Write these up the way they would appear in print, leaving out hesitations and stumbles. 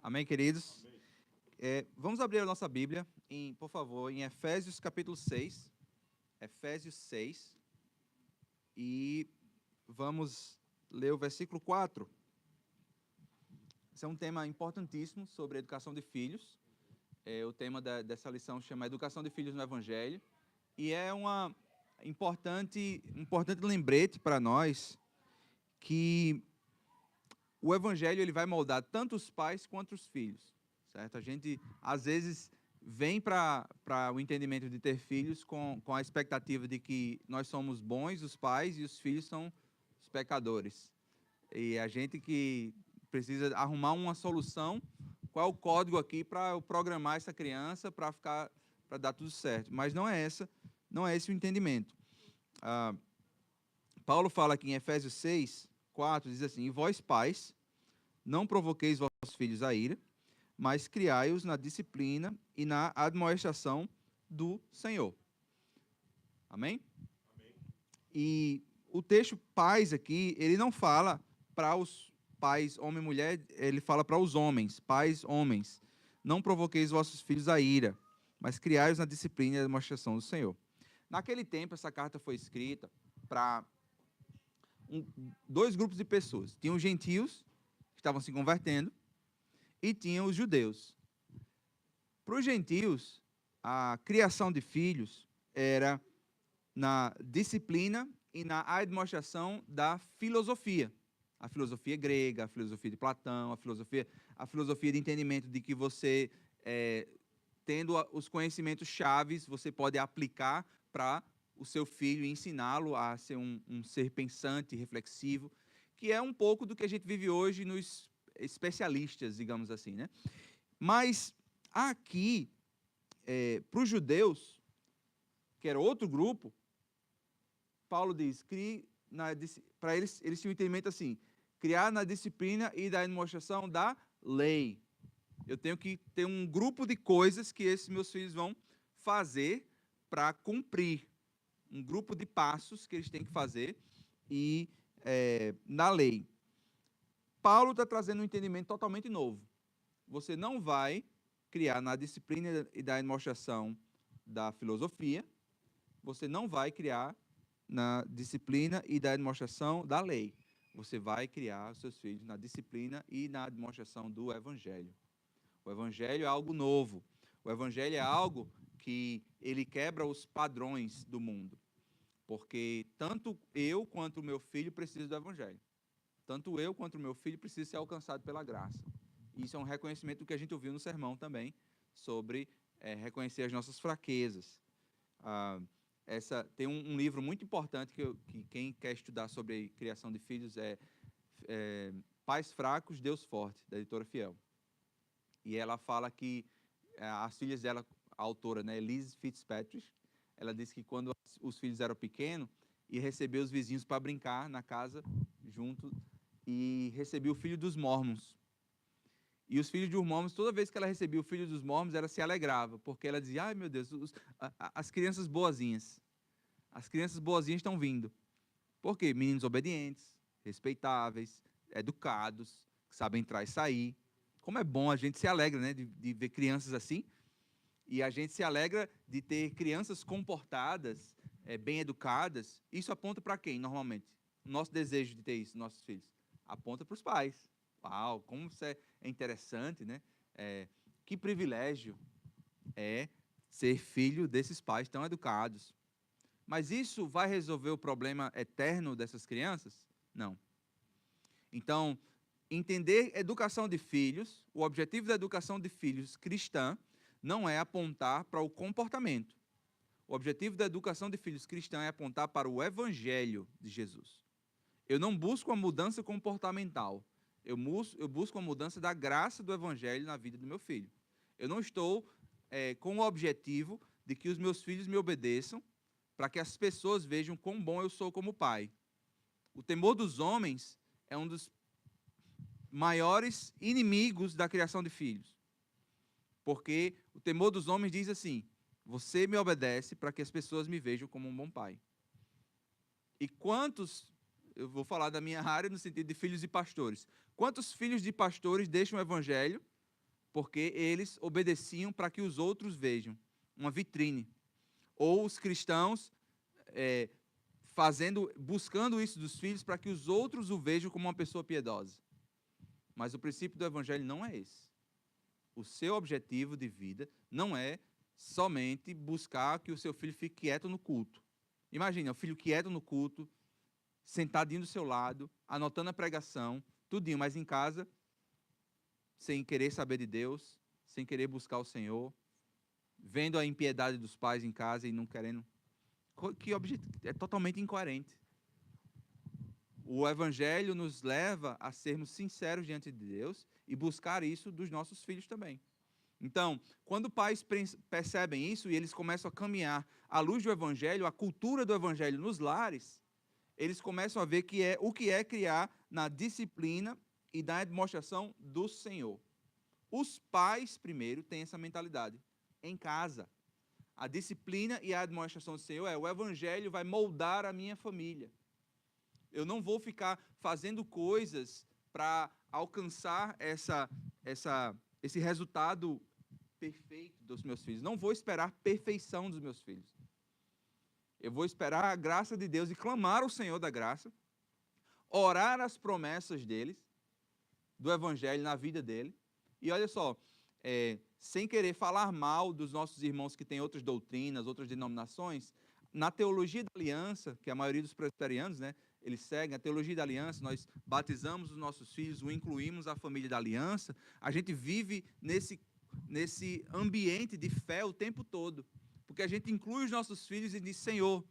Amém, queridos? Vamos abrir a nossa Bíblia, por favor, em Efésios capítulo 6. Efésios 6. E vamos ler o versículo 4. Esse é um tema importantíssimo sobre a educação de filhos. O tema dessa lição chama Educação de Filhos no Evangelho. E é um importante lembrete para nós que o Evangelho ele vai moldar tanto os pais quanto os filhos. Certo? A gente, às vezes, vem para o entendimento de ter filhos com a expectativa de que nós somos bons, os pais, e os filhos são os pecadores. E a gente que precisa arrumar uma solução, qual é o código aqui para eu programar essa criança para dar tudo certo. Mas não é esse o entendimento. Paulo fala aqui em Efésios 6, 4, diz assim: E vós, pais, não provoqueis vossos filhos a ira, mas criai-os na disciplina e na admoestação do Senhor. Amém? Amém. E o texto pais aqui, ele não fala para os pais, homem e mulher, ele fala para os homens, pais, homens. Não provoqueis vossos filhos a ira, mas criai-os na disciplina e admoestação do Senhor. Naquele tempo, essa carta foi escrita para dois grupos de pessoas. Tinham os gentios, que estavam se convertendo, e tinham os judeus. Para os gentios, a criação de filhos era na disciplina e na admoestação da filosofia. A filosofia grega, a filosofia de Platão, a filosofia de entendimento de que você, tendo os conhecimentos chaves, você pode aplicar para o seu filho e ensiná-lo a ser um ser pensante, reflexivo, que é um pouco do que a gente vive hoje nos especialistas, digamos assim, né? Mas aqui, para os judeus, que era outro grupo, Paulo diz, para eles tinham um entendimento assim, criar na disciplina e da demonstração da lei. Eu tenho que ter um grupo de coisas que esses meus filhos vão fazer para cumprir. Um grupo de passos que eles têm que fazer na lei. Paulo está trazendo um entendimento totalmente novo. Você não vai criar na disciplina e da demonstração da filosofia, você não vai criar na disciplina e da demonstração da lei. Você vai criar os seus filhos na disciplina e na demonstração do Evangelho. O Evangelho é algo novo. O Evangelho é algo que ele quebra os padrões do mundo. Porque tanto eu quanto o meu filho precisam do Evangelho. Tanto eu quanto o meu filho precisam ser alcançados pela graça. Isso é um reconhecimento do que a gente ouviu no sermão também, sobre reconhecer as nossas fraquezas. Tem um livro muito importante que quem quer estudar sobre criação de filhos é Pais Fracos, Deus Forte, da editora Fiel. E ela fala que as filhas dela, a autora, né, Elise Fitzpatrick, ela disse que quando os filhos eram pequenos, ia receber os vizinhos para brincar na casa, junto, e recebia o filho dos mormons. E os filhos dos mormons, toda vez que ela recebia o filho dos mormons, ela se alegrava, porque ela dizia, ai meu Deus, as crianças boazinhas estão vindo. Por quê? Meninos obedientes, respeitáveis, educados, que sabem entrar e sair. Como é bom, a gente se alegra, né, de ver crianças assim, e a gente se alegra de ter crianças comportadas, bem educadas. Isso aponta para quem, normalmente? O nosso desejo de ter isso, nossos filhos. Aponta para os pais. Uau, como isso é interessante, né? Que privilégio é ser filho desses pais tão educados. Mas isso vai resolver o problema eterno dessas crianças? Não. Então, entender educação de filhos, o objetivo da educação de filhos cristã não é apontar para o comportamento. O objetivo da educação de filhos cristã é apontar para o Evangelho de Jesus. Eu não busco a mudança comportamental. Eu busco a mudança da graça do Evangelho na vida do meu filho. Eu não estou com o objetivo de que os meus filhos me obedeçam para que as pessoas vejam quão bom eu sou como pai. O temor dos homens é um dos maiores inimigos da criação de filhos. Porque o temor dos homens diz assim, você me obedece para que as pessoas me vejam como um bom pai. E quantos, eu vou falar da minha área no sentido de filhos de pastores, quantos filhos de pastores deixam o Evangelho porque eles obedeciam para que os outros vejam, uma vitrine. Ou os cristãos buscando isso dos filhos para que os outros o vejam como uma pessoa piedosa. Mas o princípio do evangelho não é esse. O seu objetivo de vida não é somente buscar que o seu filho fique quieto no culto. Imagina, o filho quieto no culto, sentadinho do seu lado, anotando a pregação, tudinho, mas em casa, sem querer saber de Deus, sem querer buscar o Senhor, vendo a impiedade dos pais em casa e não querendo. É totalmente incoerente. O evangelho nos leva a sermos sinceros diante de Deus e buscar isso dos nossos filhos também. Então, quando pais percebem isso e eles começam a caminhar à luz do evangelho, a cultura do evangelho nos lares, eles começam a ver o que é criar na disciplina e na demonstração do Senhor. Os pais, primeiro, têm essa mentalidade. Em casa, a disciplina e a demonstração do Senhor o evangelho vai moldar a minha família. Eu não vou ficar fazendo coisas para alcançar esse resultado perfeito dos meus filhos. Não vou esperar perfeição dos meus filhos. Eu vou esperar a graça de Deus e clamar ao Senhor da graça, orar as promessas deles, do evangelho na vida dele. E olha só, sem querer falar mal dos nossos irmãos que têm outras doutrinas, outras denominações, na teologia da aliança, que a maioria dos presbiterianos, né, eles seguem a teologia da aliança, nós batizamos os nossos filhos, o incluímos à família da aliança, a gente vive nesse ambiente de fé o tempo todo, porque a gente inclui os nossos filhos e diz: Senhor,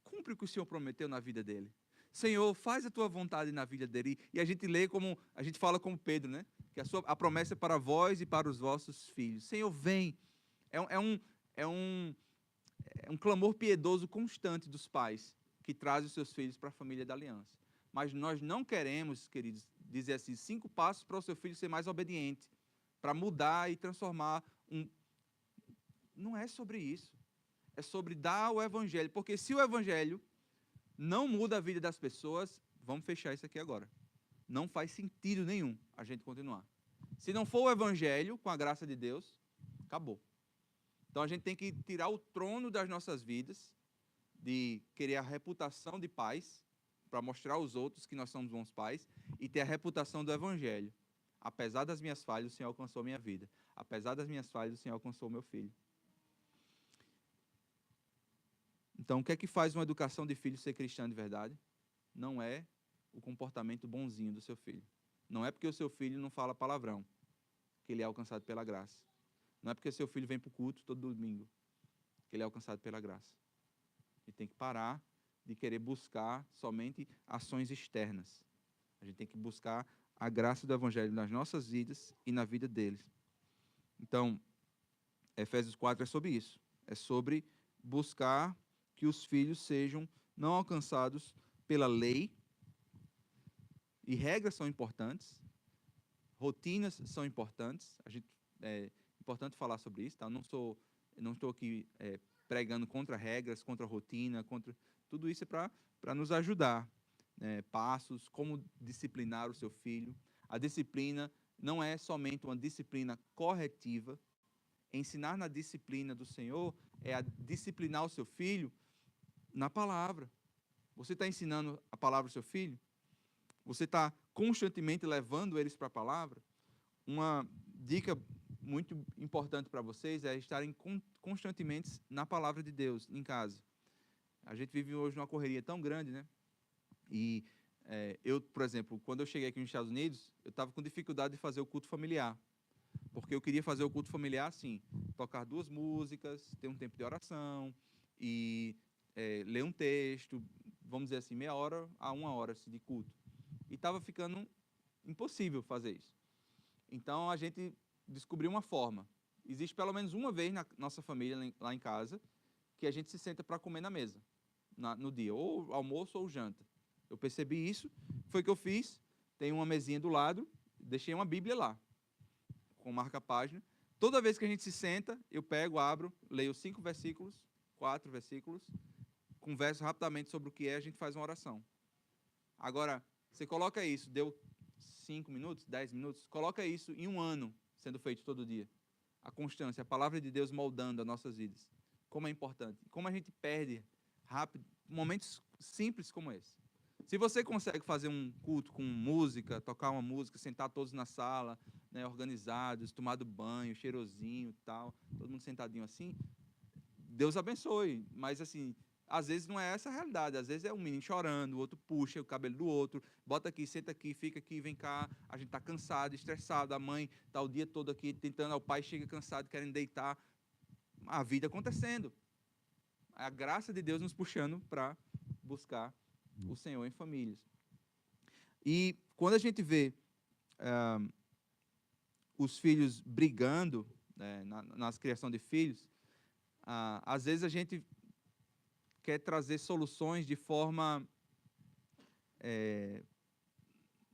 cumpre o que o Senhor prometeu na vida dele. Senhor, faz a tua vontade na vida dele. E a gente lê a gente fala como Pedro, né? Que a promessa é para vós e para os vossos filhos. Senhor, vem. É um clamor piedoso constante dos pais que trazem os seus filhos para a família da aliança. Mas nós não queremos, queridos, dizer assim, 5 passos para o seu filho ser mais obediente, para mudar e transformar Não é sobre isso. É sobre dar o evangelho. Porque se o evangelho não muda a vida das pessoas, vamos fechar isso aqui agora. Não faz sentido nenhum a gente continuar. Se não for o evangelho, com a graça de Deus, acabou. Então a gente tem que tirar o trono das nossas vidas, de querer a reputação de pais, para mostrar aos outros que nós somos bons pais, e ter a reputação do evangelho. Apesar das minhas falhas, o Senhor alcançou a minha vida. Apesar das minhas falhas, o Senhor alcançou o meu filho. Então, o que é que faz uma educação de filho ser cristã de verdade? Não é o comportamento bonzinho do seu filho. Não é porque o seu filho não fala palavrão que ele é alcançado pela graça. Não é porque o seu filho vem para o culto todo domingo que ele é alcançado pela graça. Ele tem que parar de querer buscar somente ações externas. A gente tem que buscar a graça do evangelho nas nossas vidas e na vida deles. Então, Efésios 4 é sobre isso. É sobre buscar que os filhos sejam não alcançados pela lei, e regras são importantes, rotinas são importantes, é importante falar sobre isso, tá? Não estou aqui pregando contra regras, contra rotina, tudo isso é para nos ajudar, né? Passos, como disciplinar o seu filho. A disciplina não é somente uma disciplina corretiva. Ensinar na disciplina do Senhor é a disciplinar o seu filho na palavra. Você está ensinando a palavra ao seu filho? Você está constantemente levando eles para a palavra? Uma dica muito importante para vocês é estarem constantemente na palavra de Deus, em casa. A gente vive hoje numa correria tão grande, né? E eu, por exemplo, quando eu cheguei aqui nos Estados Unidos, eu estava com dificuldade de fazer o culto familiar. Porque eu queria fazer o culto familiar assim, tocar 2 músicas, ter um tempo de oração e ler um texto, vamos dizer assim, meia hora a 1 hora assim, de culto. E estava ficando impossível fazer isso. Então, a gente descobriu uma forma. Existe pelo menos uma vez na nossa família, lá em casa, que a gente se senta para comer na mesa, no dia, ou almoço ou janta. Eu percebi isso, foi o que eu fiz. Tem uma mesinha do lado, deixei uma Bíblia lá, com marca-página. Toda vez que a gente se senta, eu pego, abro, leio 5 versículos, 4 versículos, converso rapidamente sobre o que é, a gente faz uma oração. Agora, você coloca isso, deu 5 minutos, 10 minutos, coloca isso em 1 ano, sendo feito todo dia. A constância, a palavra de Deus moldando as nossas vidas. Como é importante. Como a gente perde rápido momentos simples como esse. Se você consegue fazer um culto com música, tocar uma música, sentar todos na sala, né, organizados, tomado banho, cheirosinho e tal, todo mundo sentadinho assim, Deus abençoe. Mas assim, às vezes não é essa a realidade. Às vezes é um menino chorando, o outro puxa o cabelo do outro, bota aqui, senta aqui, fica aqui, vem cá. A gente está cansado, estressado, a mãe está o dia todo aqui tentando, o pai chega cansado, querendo deitar. A vida acontecendo. A graça de Deus nos puxando para buscar o Senhor em famílias. E quando a gente vê os filhos brigando, né, nas criação de filhos, às vezes a gente quer trazer soluções de forma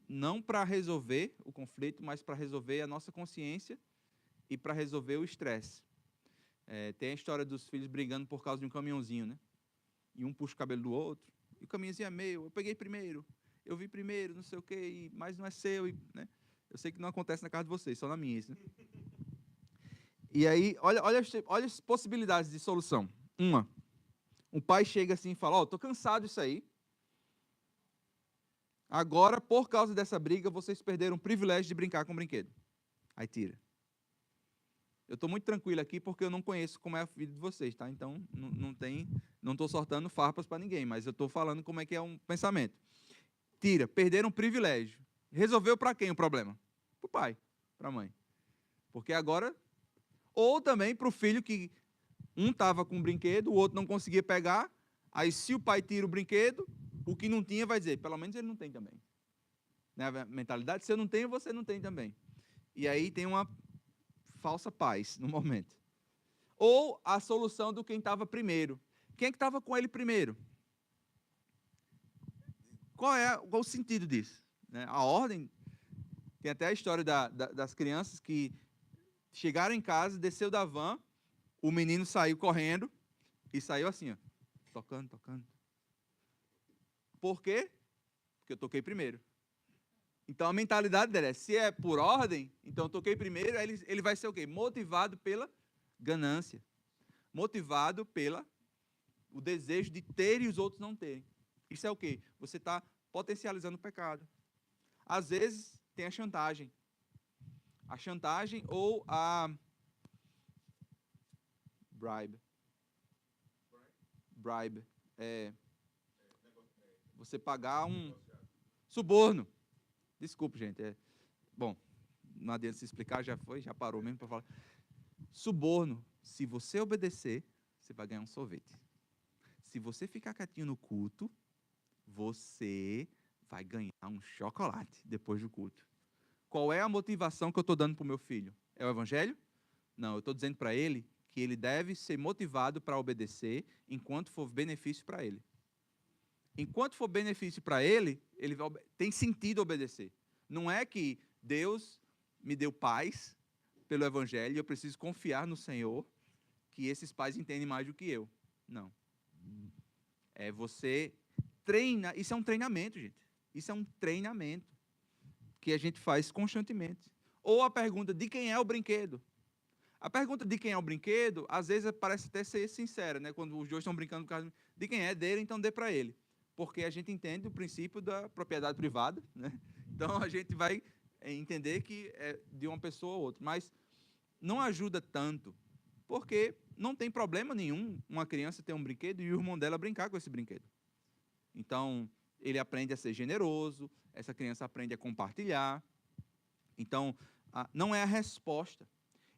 não para resolver o conflito, mas para resolver a nossa consciência e para resolver o estresse. Tem a história dos filhos brigando por causa de um caminhãozinho, né? E um puxa o cabelo do outro. E o caminhãozinho é meu, eu peguei primeiro, eu vi primeiro, não sei o quê, mas não é seu, né? Eu sei que não acontece na casa de vocês, só na minha isso, né? E aí, olha as possibilidades de solução. Um pai chega assim e fala, estou cansado disso aí. Agora, por causa dessa briga, vocês perderam o privilégio de brincar com o brinquedo. Aí tira. Eu estou muito tranquilo aqui porque eu não conheço como é a vida de vocês, tá? Então, não estou sortando farpas para ninguém, mas eu estou falando como é que é um pensamento. Tira, perderam o privilégio. Resolveu para quem o problema? Para o pai, para a mãe. Porque agora... Ou também para o filho que um estava com um brinquedo, o outro não conseguia pegar, aí se o pai tira o brinquedo, o que não tinha vai dizer, pelo menos ele não tem também. Né? A mentalidade, se eu não tenho, você não tem também. E aí tem uma falsa paz no momento. Ou a solução do quem estava primeiro. Quem é que estava com ele primeiro? Qual o sentido disso? Né? A ordem, tem até a história das crianças que chegaram em casa, desceu da van, o menino saiu correndo e saiu assim, ó, tocando. Por quê? Porque eu toquei primeiro. Então a mentalidade dela é, se é por ordem, então eu toquei primeiro, ele vai ser o quê? Motivado pela ganância. Motivado pelo desejo de ter e os outros não terem. Isso é o quê? Você está potencializando o pecado. Às vezes tem a chantagem. A chantagem ou a bribe. Você pagar um suborno. Desculpe, gente. Bom, não adianta se explicar, já parou mesmo para falar. Suborno. Se você obedecer, você vai ganhar um sorvete. Se você ficar quietinho no culto, você vai ganhar um chocolate depois do culto. Qual é a motivação que eu estou dando para o meu filho? É o evangelho? Não, eu estou dizendo para ele que ele deve ser motivado para obedecer enquanto for benefício para ele. Enquanto for benefício para ele tem sentido obedecer. Não é que Deus me deu paz pelo evangelho e eu preciso confiar no Senhor que esses pais entendem mais do que eu. Não. Você treina, isso é um treinamento, gente. Isso é um treinamento que a gente faz constantemente. Ou a pergunta de quem é o brinquedo. A pergunta de quem é o brinquedo, às vezes parece até ser sincera, né? Quando os dois estão brincando por causa de quem é dele, então dê para ele. Porque a gente entende o princípio da propriedade privada, né? Então a gente vai entender que é de uma pessoa ou outra. Mas não ajuda tanto, porque não tem problema nenhum uma criança ter um brinquedo e o irmão dela brincar com esse brinquedo. Então, ele aprende a ser generoso, essa criança aprende a compartilhar. Então, não é a resposta.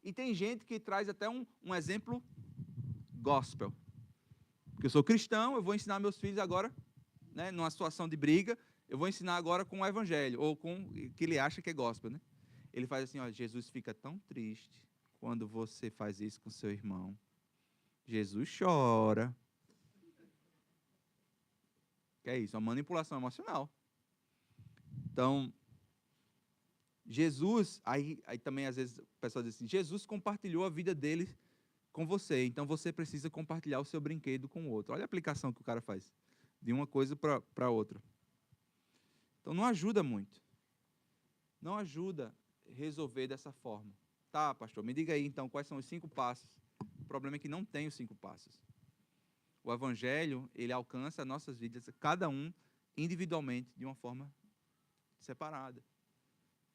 E tem gente que traz até um exemplo gospel. Porque eu sou cristão, eu vou ensinar meus filhos agora, né, numa situação de briga, eu vou ensinar agora com o evangelho, ou com o que ele acha que é gospel. Né? Ele faz assim, Jesus fica tão triste quando você faz isso com seu irmão. Jesus chora. Que é isso? Uma manipulação emocional. Então, Jesus, aí também às vezes o pessoal diz assim, Jesus compartilhou a vida dele com você, então você precisa compartilhar o seu brinquedo com o outro. Olha a aplicação que o cara faz, de uma coisa para outra. Então não ajuda muito. Não ajuda a resolver dessa forma. Tá, pastor, me diga aí então quais são os 5 passos. O problema é que não tem os 5 passos. O evangelho, ele alcança nossas vidas, cada um individualmente, de uma forma separada.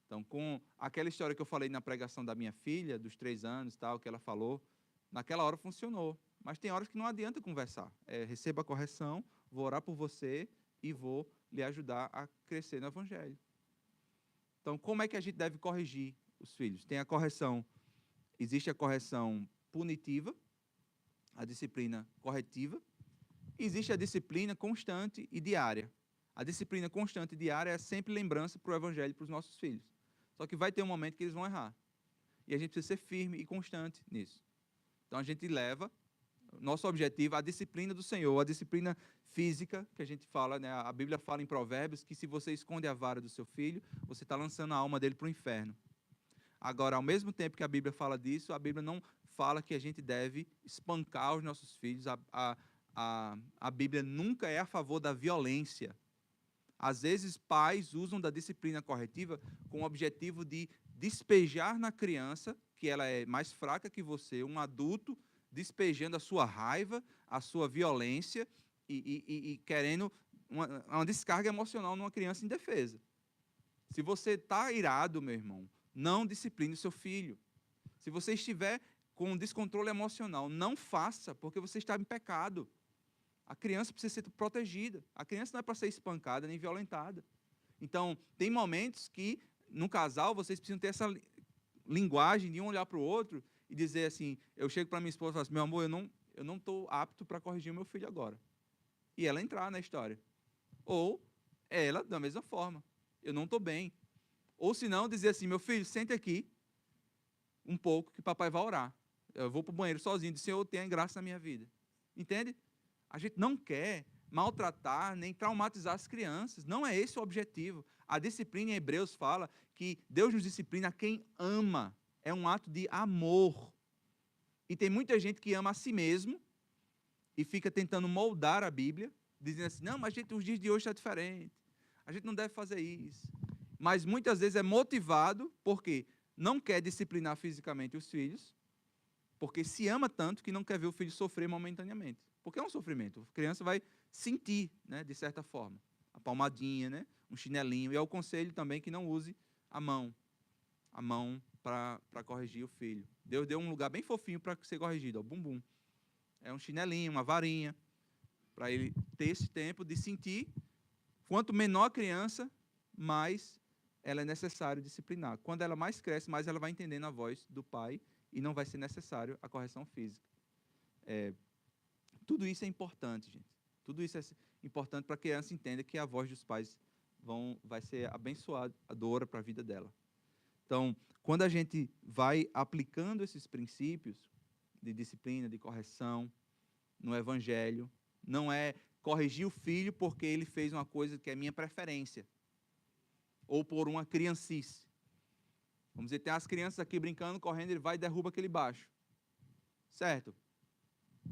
Então, com aquela história que eu falei na pregação da minha filha, dos 3 anos, tal, que ela falou, naquela hora funcionou. Mas tem horas que não adianta conversar. Receba a correção, vou orar por você e vou lhe ajudar a crescer no evangelho. Então, como é que a gente deve corrigir os filhos? Tem a correção, existe a correção punitiva, a disciplina corretiva, e existe a disciplina constante e diária. A disciplina constante e diária é sempre lembrança para o evangelho para os nossos filhos. Só que vai ter um momento que eles vão errar. E a gente precisa ser firme e constante nisso. Então a gente leva, nosso objetivo, a disciplina do Senhor, a disciplina física, que a gente fala, né? A Bíblia fala em Provérbios que se você esconde a vara do seu filho, você está lançando a alma dele para o inferno. Agora, ao mesmo tempo que a Bíblia fala disso, a Bíblia não fala que a gente deve espancar os nossos filhos. A Bíblia nunca é a favor da violência. Às vezes, pais usam da disciplina corretiva com o objetivo de despejar na criança, que ela é mais fraca que você, um adulto, despejando a sua raiva, a sua violência e querendo uma descarga emocional numa criança indefesa. Se você está irado, meu irmão, não discipline o seu filho. Se você estiver com descontrole emocional, não faça, porque você está em pecado. A criança precisa ser protegida. A criança não é para ser espancada nem violentada. Então, tem momentos que, no casal, vocês precisam ter essa linguagem de um olhar para o outro e dizer assim, eu chego para minha esposa e falo assim, meu amor, eu não estou apto para corrigir o meu filho agora. E ela entrar na história. Ou ela, da mesma forma, eu não estou bem. Ou se não, dizer assim, meu filho, sente aqui um pouco que papai vai orar. Eu vou para o banheiro sozinho, dizer, Senhor, tenha graça na minha vida. Entende? A gente não quer maltratar nem traumatizar as crianças. Não é esse o objetivo. A disciplina em Hebreus fala que Deus nos disciplina a quem ama. É um ato de amor. E tem muita gente que ama a si mesmo e fica tentando moldar a Bíblia, dizendo assim, não, mas os dias de hoje está diferente. A gente não deve fazer isso. Mas muitas vezes é motivado porque não quer disciplinar fisicamente os filhos, porque se ama tanto que não quer ver o filho sofrer momentaneamente. Porque é um sofrimento. A criança vai sentir, né, de certa forma. A palmadinha, né, um chinelinho. E é o conselho também que não use a mão para corrigir o filho. Deus deu um lugar bem fofinho para ser corrigido, o bumbum. É um chinelinho, uma varinha, para ele ter esse tempo de sentir. Quanto menor a criança, mais ela é necessário disciplinar. Quando ela mais cresce, mais ela vai entendendo a voz do pai e não vai ser necessário a correção física. Tudo isso é importante, gente. Tudo isso é importante para a criança entender que a voz dos pais vai ser abençoadora para a vida dela. Então, quando a gente vai aplicando esses princípios de disciplina, de correção no Evangelho, não é corrigir o filho porque ele fez uma coisa que é minha preferência, ou por uma criancice. Vamos dizer, tem as crianças aqui brincando, correndo, ele vai e derruba aquele baixo. Certo?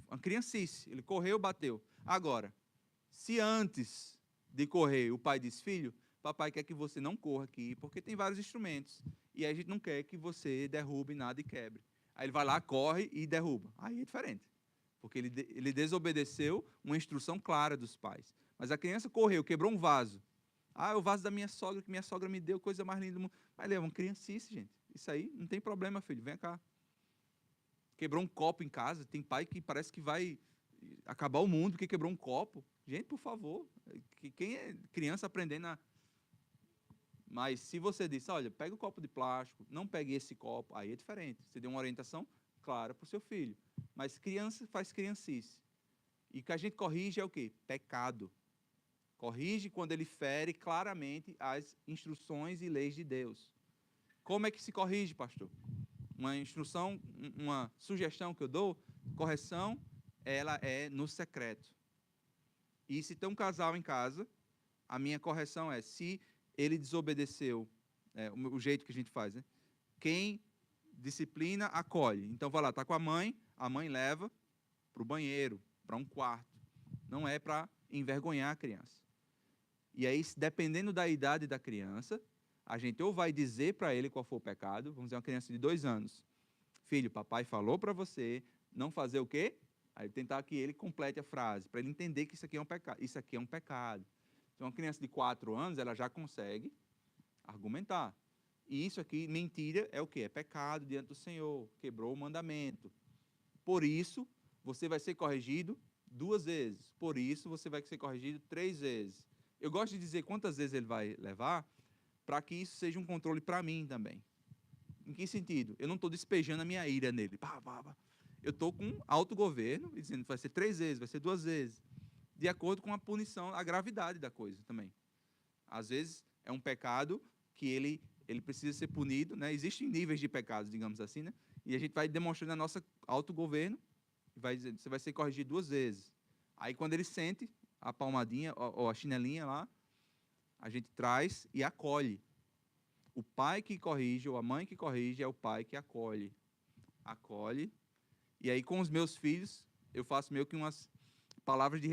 Uma criancice, ele correu, bateu. Agora, se antes de correr o pai diz, filho, papai quer que você não corra aqui, porque tem vários instrumentos, e a gente não quer que você derrube nada e quebre. Aí ele vai lá, corre e derruba. Aí é diferente, porque ele desobedeceu uma instrução clara dos pais. Mas a criança correu, quebrou um vaso. Ah, o vaso da minha sogra, que minha sogra me deu, coisa mais linda do mundo. Mas ele é uma criancice, gente. Isso aí não tem problema, filho, vem cá. Quebrou um copo em casa, tem pai que parece que vai acabar o mundo porque quebrou um copo. Gente, por favor, quem é criança aprendendo a... Mas se você disse, olha, pega o copo de plástico, não pegue esse copo, aí é diferente. Você deu uma orientação clara para o seu filho. Mas criança faz criancice. E o que a gente corrige é o quê? Pecado. Corrige quando ele fere claramente as instruções e leis de Deus. Como é que se corrige, pastor? Uma instrução, uma sugestão que eu dou, correção, ela é no secreto. E se tem um casal em casa, a minha correção é, se ele desobedeceu, o jeito que a gente faz, né? Quem disciplina, acolhe. Então, vai lá, está com a mãe leva para o banheiro, para um quarto. Não é para envergonhar a criança. E aí, dependendo da idade da criança, A gente ou vai dizer para ele qual foi o pecado, vamos dizer, uma criança de 2 anos. Filho, papai falou para você não fazer o quê? Aí tentar que ele complete a frase, para ele entender que isso aqui é um pecado. Isso aqui é um pecado. Então, uma criança de 4 anos, ela já consegue argumentar. E isso aqui, mentira, é o quê? É pecado diante do Senhor, quebrou o mandamento. Por isso, você vai ser corrigido 2 vezes. Por isso, você vai ser corrigido 3 vezes. Eu gosto de dizer quantas vezes ele vai levar, para que isso seja um controle para mim também. Em que sentido? Eu não estou despejando a minha ira nele. Eu estou com autogoverno, dizendo que vai ser 3 vezes, vai ser 2 vezes, de acordo com a punição, a gravidade da coisa também. Às vezes, é um pecado que ele precisa ser punido, né? Existem níveis de pecados, digamos assim, né? E a gente vai demonstrando a nossa autogoverno, vai dizer, você vai ser corrigido 2 vezes. Aí, quando ele sente a palmadinha ou a chinelinha lá, a gente traz e acolhe. O pai que corrige ou a mãe que corrige é o pai que acolhe. Acolhe. E aí, com os meus filhos, eu faço meio que umas palavras de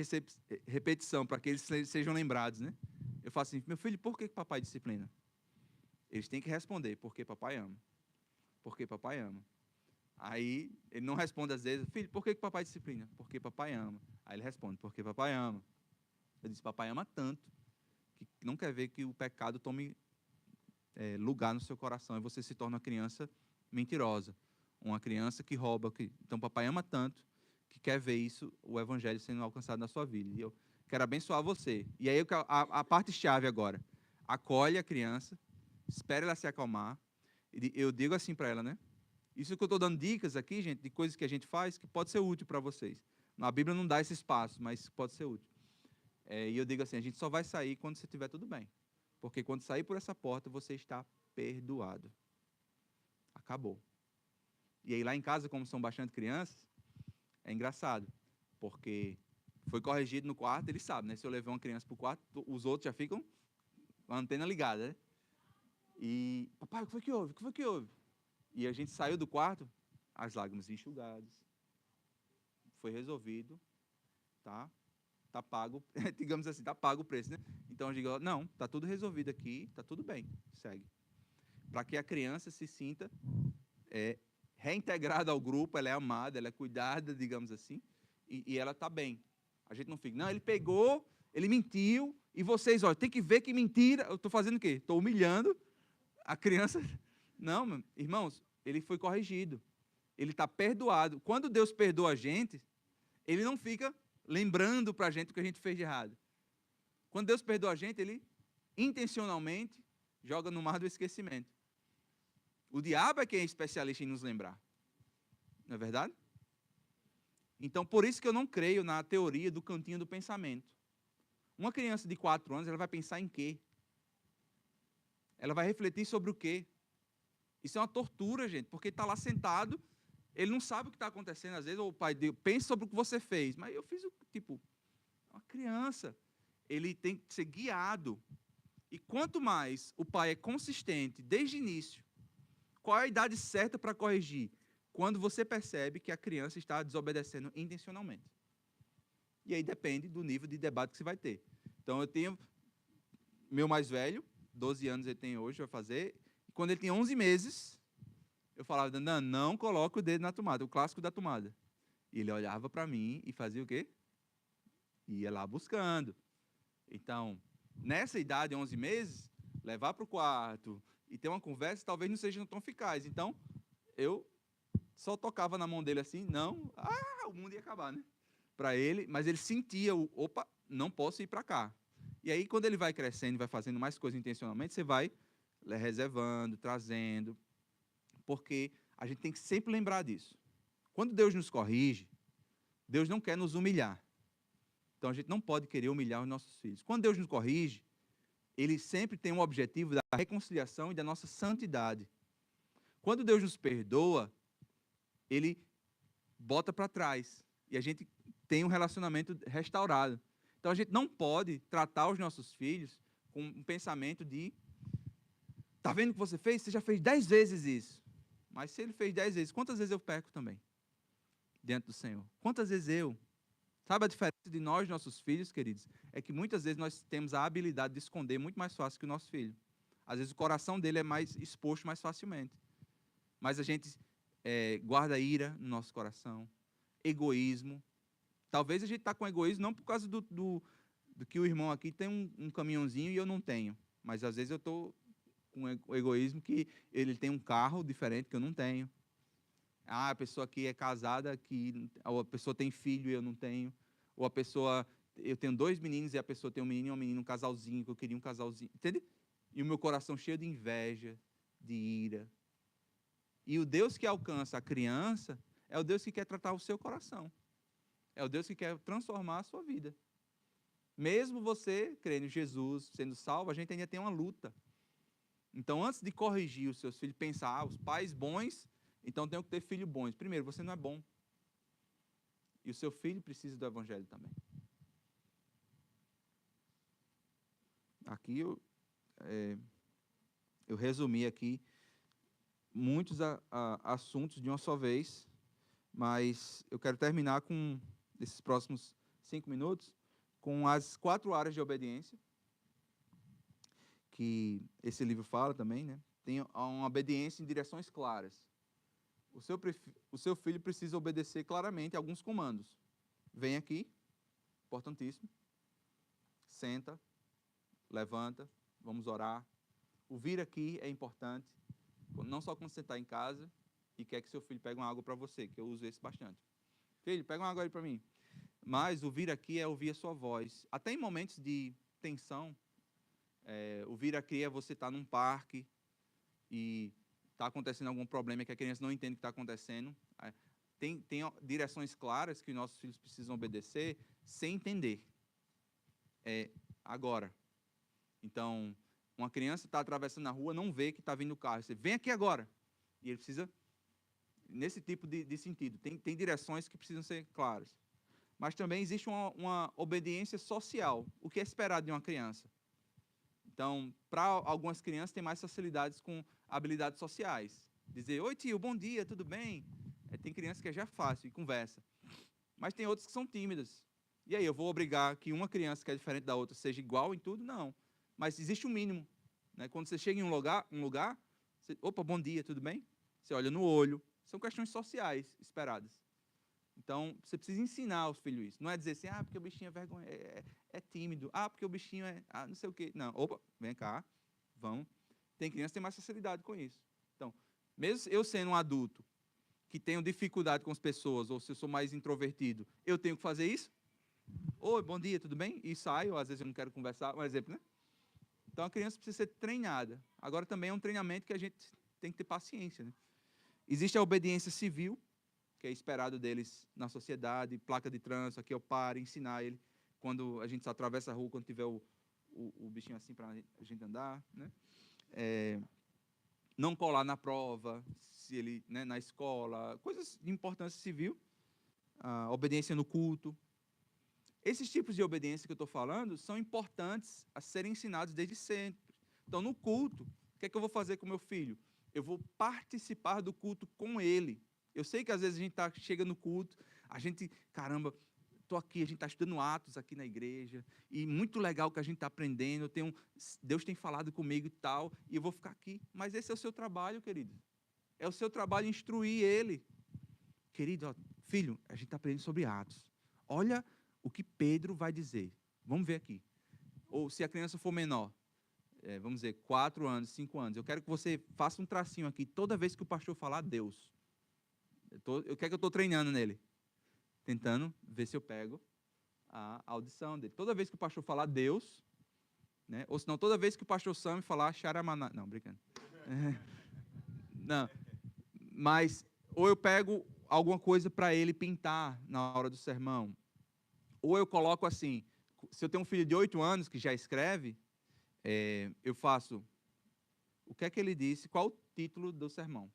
repetição, para que eles sejam lembrados, né? Eu faço assim, meu filho, por que papai disciplina? Eles têm que responder, porque papai ama. Porque papai ama. Aí, ele não responde às vezes, filho, por que papai disciplina? Porque papai ama. Aí ele responde, porque papai ama. Eu disse, papai ama tanto, que não quer ver que o pecado tome lugar no seu coração, e você se torna uma criança mentirosa, uma criança que rouba. Então, papai ama tanto que quer ver isso, o evangelho sendo alcançado na sua vida. E eu quero abençoar você. E aí, a parte-chave agora, acolhe a criança, espere ela se acalmar, e eu digo assim para ela, né? Isso que eu estou dando dicas aqui, gente, de coisas que a gente faz que pode ser útil para vocês. A Bíblia não dá esse espaço, mas pode ser útil. E eu digo assim, a gente só vai sair quando você estiver tudo bem. Porque quando sair por essa porta, você está perdoado. Acabou. E aí lá em casa, como são bastante crianças, é engraçado. Porque foi corrigido no quarto, ele sabe, né? Se eu levar uma criança para o quarto, os outros já ficam com a antena ligada, né? E, papai, o que foi que houve? O que foi que houve? E a gente saiu do quarto, as lágrimas enxugadas. Foi resolvido, tá? Tá pago, digamos assim, tá pago o preço, né? Então eu digo, não, tá tudo resolvido aqui, tá tudo bem, segue. Para que a criança se sinta reintegrada ao grupo, ela é amada, ela é cuidada, digamos assim, e ela tá bem. A gente não fica, não, ele pegou, ele mentiu, e vocês, olha, tem que ver que mentira, eu estou fazendo o quê? Estou humilhando a criança. Não, irmãos, ele foi corrigido, ele está perdoado. Quando Deus perdoa a gente, ele não fica lembrando para a gente o que a gente fez de errado. Quando Deus perdoa a gente, ele intencionalmente joga no mar do esquecimento. O diabo é quem é especialista em nos lembrar. Não é verdade? Então, por isso que eu não creio na teoria do cantinho do pensamento. Uma criança de 4 anos, ela vai pensar em quê? Ela vai refletir sobre o quê? Isso é uma tortura, gente, porque está lá sentado, ele não sabe o que está acontecendo, às vezes, ou o pai dele pensa sobre o que você fez, mas eu fiz, uma criança, ele tem que ser guiado. E quanto mais o pai é consistente desde o início, qual é a idade certa para corrigir? Quando você percebe que a criança está desobedecendo intencionalmente. E aí depende do nível de debate que você vai ter. Então, eu tenho meu mais velho, 12 anos ele tem hoje, vai fazer, e quando ele tinha 11 meses, eu falava, não coloque o dedo na tomada, o clássico da tomada. E ele olhava para mim e fazia o quê? Ia lá buscando. Então, nessa idade, 11 meses, levar para o quarto e ter uma conversa talvez não seja tão eficaz. Então, eu só tocava na mão dele assim, o mundo ia acabar, né? Para ele, mas ele sentia opa, não posso ir para cá. E aí, quando ele vai crescendo, vai fazendo mais coisas intencionalmente, você vai reservando, trazendo, porque a gente tem que sempre lembrar disso. Quando Deus nos corrige, Deus não quer nos humilhar. Então, a gente não pode querer humilhar os nossos filhos. Quando Deus nos corrige, Ele sempre tem um objetivo da reconciliação e da nossa santidade. Quando Deus nos perdoa, Ele bota para trás. E a gente tem um relacionamento restaurado. Então, a gente não pode tratar os nossos filhos com um pensamento de está vendo o que você fez? Você já fez 10 vezes isso. Mas se ele fez 10 vezes, quantas vezes eu peco também? Diante do Senhor. Quantas vezes eu? Sabe a diferença de nós, nossos filhos, queridos? É que muitas vezes nós temos a habilidade de esconder muito mais fácil que o nosso filho. Às vezes o coração dele é mais exposto mais facilmente. Mas a gente guarda ira no nosso coração, egoísmo. Talvez a gente está com egoísmo não por causa do que o irmão aqui tem um caminhãozinho e eu não tenho. Mas às vezes eu estou com egoísmo que ele tem um carro diferente que eu não tenho. Ah, a pessoa aqui é casada, ou a pessoa tem filho e eu não tenho. Ou a pessoa, eu tenho 2 meninos e a pessoa tem um menino e uma menina, um casalzinho, que eu queria um casalzinho. Entende? E o meu coração cheio de inveja, de ira. E o Deus que alcança a criança é o Deus que quer tratar o seu coração. É o Deus que quer transformar a sua vida. Mesmo você crendo em Jesus, sendo salvo, a gente ainda tem uma luta. Então, antes de corrigir os seus filhos, pensar, os pais bons, então tenho que ter filhos bons. Primeiro, você não é bom. E o seu filho precisa do evangelho também. Aqui eu resumi aqui muitos assuntos de uma só vez, mas eu quero terminar com, nesses próximos 5 minutos, com as 4 áreas de obediência, que esse livro fala também, né? Tem uma obediência em direções claras. O seu filho precisa obedecer claramente a alguns comandos. Vem aqui, importantíssimo. Senta, levanta, vamos orar. O vir aqui é importante, não só quando você está em casa e quer que seu filho pegue uma água para você, que eu uso esse bastante. Filho, pega uma água aí para mim. Mas o vir aqui é ouvir a sua voz. Até em momentos de tensão, o vir aqui é você estar num parque e está acontecendo algum problema que a criança não entende o que está acontecendo. Tem direções claras que nossos filhos precisam obedecer sem entender. Agora. Então, uma criança está atravessando a rua, não vê que está vindo o carro. Você vem aqui agora. E ele precisa, nesse tipo de sentido. Tem direções que precisam ser claras. Mas também existe uma obediência social. O que é esperado de uma criança? Então, para algumas crianças, tem mais facilidades com habilidades sociais. Dizer, oi tio, bom dia, tudo bem? Tem criança que é já fácil e conversa. Mas tem outras que são tímidas. E aí, eu vou obrigar que uma criança que é diferente da outra seja igual em tudo? Não. Mas existe um mínimo. Né? Quando você chega em um lugar você, opa, bom dia, tudo bem? Você olha no olho. São questões sociais esperadas. Então, você precisa ensinar aos filhos isso. Não é dizer assim, porque o bichinho é tímido. Porque o bichinho não sei o quê. Não, opa, vem cá, vamos. Tem criança que tem mais facilidade com isso. Então, mesmo eu sendo um adulto que tenho dificuldade com as pessoas, ou se eu sou mais introvertido, eu tenho que fazer isso? Oi, bom dia, tudo bem? E saio, às vezes eu não quero conversar, um exemplo, né? Então, a criança precisa ser treinada. Agora, também é um treinamento que a gente tem que ter paciência, né? Existe a obediência civil, que é esperado deles na sociedade, placa de trânsito, aqui eu paro, ensinar ele, quando a gente atravessa a rua, quando tiver o bichinho assim para a gente andar, né? Não colar na prova, se ele, né, na escola, coisas de importância civil, obediência no culto. Esses tipos de obediência que eu estou falando são importantes a serem ensinados desde sempre. Então, no culto, o que é que eu vou fazer com meu filho? Eu vou participar do culto com ele. Eu sei que às vezes a gente chega no culto, a gente, caramba, estou aqui, a gente está estudando Atos aqui na igreja, e muito legal que a gente está aprendendo, Deus tem falado comigo e tal, e eu vou ficar aqui. Mas esse é o seu trabalho, querido. É o seu trabalho instruir ele. Querido, filho, a gente está aprendendo sobre Atos. Olha o que Pedro vai dizer. Vamos ver aqui. Ou se a criança for menor, vamos dizer, 4 anos, 5 anos, eu quero que você faça um tracinho aqui, toda vez que o pastor falar Deus. Eu quero que eu estou treinando nele. Tentando ver se eu pego a audição dele. Toda vez que o pastor falar Deus, né? Ou senão toda vez que o pastor Sam falar Xaramaná. Não, brincando. Não. Mas, ou eu pego alguma coisa para ele pintar na hora do sermão. Ou eu coloco assim, se eu tenho um filho de 8 anos que já escreve, eu faço, o que é que ele disse, qual o título do sermão,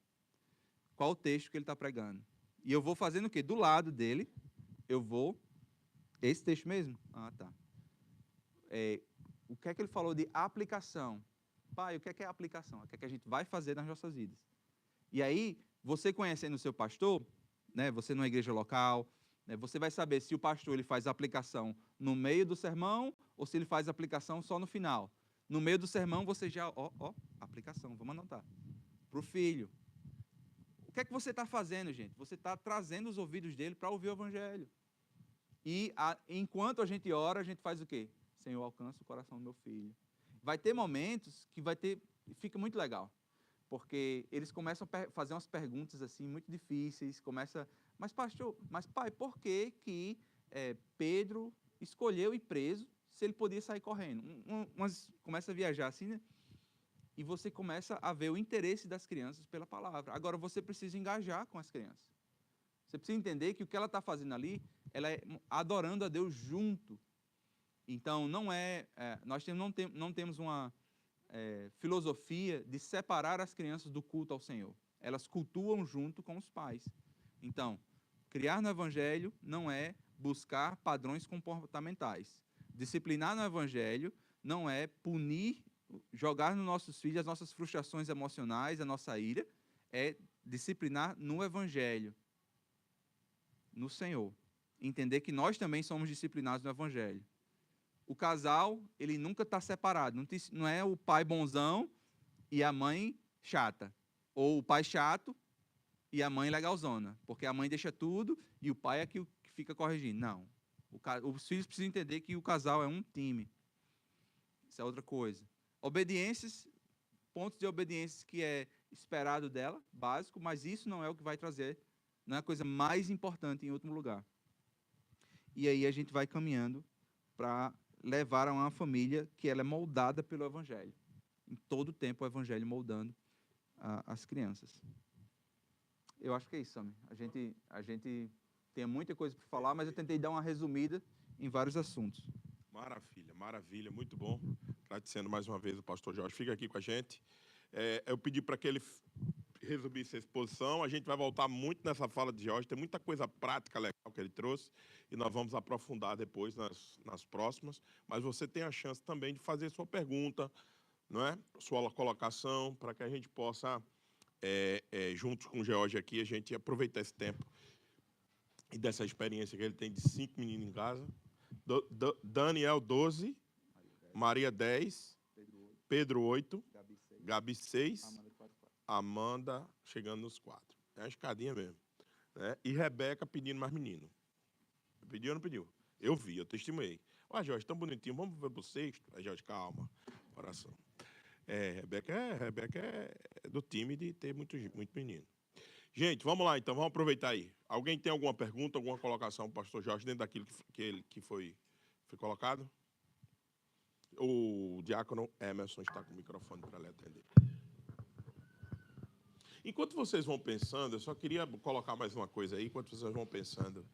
qual o texto que ele está pregando. E eu vou fazendo o quê? Do lado dele, esse texto mesmo? Tá. O que é que ele falou de aplicação? Pai, o que é aplicação? O que é que a gente vai fazer nas nossas vidas? E aí, você conhecendo o seu pastor, né, você numa igreja local, você vai saber se o pastor ele faz a aplicação no meio do sermão ou se ele faz a aplicação só no final. No meio do sermão, você já, aplicação, vamos anotar. Para o filho. O que é que você está fazendo, gente? Você está trazendo os ouvidos dele para ouvir o evangelho. E enquanto a gente ora, a gente faz o quê? Senhor, alcança o coração do meu filho. Vai ter momentos que fica muito legal. Porque eles começam a fazer umas perguntas assim muito difíceis, mas pastor, mas pai, por que Pedro escolheu ir preso se ele podia sair correndo? Começa a viajar assim, né? E você começa a ver o interesse das crianças pela palavra. Agora você precisa engajar com as crianças. Você precisa entender que o que ela está fazendo ali, ela é adorando a Deus junto. Então nós não temos uma filosofia de separar as crianças do culto ao Senhor. Elas cultuam junto com os pais. Então, criar no Evangelho não é buscar padrões comportamentais. Disciplinar no Evangelho não é punir, jogar nos nossos filhos as nossas frustrações emocionais, a nossa ira. É disciplinar no Evangelho, no Senhor. Entender que nós também somos disciplinados no Evangelho. O casal, ele nunca está separado. Não é o pai bonzão e a mãe chata. Ou o pai chato e a mãe legalzona. Porque a mãe deixa tudo e o pai é que fica corrigindo. Não. Os filhos precisam entender que o casal é um time. Isso é outra coisa. Obediências, pontos de obediência que é esperado dela, básico, mas isso não é o que vai trazer, não é a coisa mais importante em último lugar. E aí a gente vai caminhando para levar a uma família que ela é moldada pelo Evangelho. Em todo o tempo o Evangelho moldando as crianças. Eu acho que é isso, Sammy. A gente tem muita coisa para falar, mas eu tentei dar uma resumida em vários assuntos. Maravilha, maravilha, muito bom. Agradecendo mais uma vez o pastor Jorge. Fica aqui com a gente. Eu pedi para que ele resumisse a exposição. A gente vai voltar muito nessa fala de Jorge. Tem muita coisa prática legal que ele trouxe e nós vamos aprofundar depois nas próximas. Mas você tem a chance também de fazer sua pergunta, não é? Sua colocação, para que a gente possa, juntos com o Jorge aqui, a gente aproveitar esse tempo e dessa experiência que ele tem de 5 meninos em casa. Daniel 12, Maria 10, Pedro 8, Gabi 6, Amanda chegando nos 4. É uma escadinha mesmo. Né? E Rebeca pedindo mais menino. Pediu ou não pediu? Eu vi, eu testemunhei. Ó, Jorge, tão bonitinho, vamos ver pro sexto? Aí, Jorge, calma, coração. Rebeca é do time de ter muito menino. Gente, vamos lá então, vamos aproveitar aí. Alguém tem alguma pergunta, alguma colocação para o pastor Jorge dentro daquilo que foi colocado? O diácono Emerson está com o microfone para lhe atender. Enquanto vocês vão pensando, eu só queria colocar mais uma coisa aí, enquanto vocês vão pensando.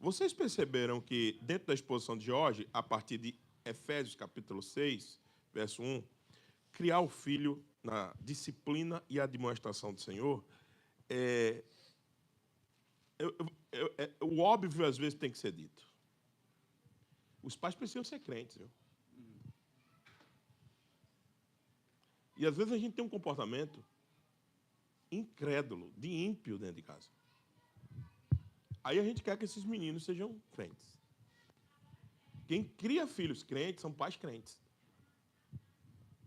Vocês perceberam que dentro da exposição de Jorge, a partir de Efésios capítulo 6, verso 1, criar o filho na disciplina e admoestação do Senhor, o óbvio às vezes tem que ser dito. Os pais precisam ser crentes, viu? E às vezes a gente tem um comportamento incrédulo, de ímpio dentro de casa. Aí a gente quer que esses meninos sejam crentes. Quem cria filhos crentes são pais crentes.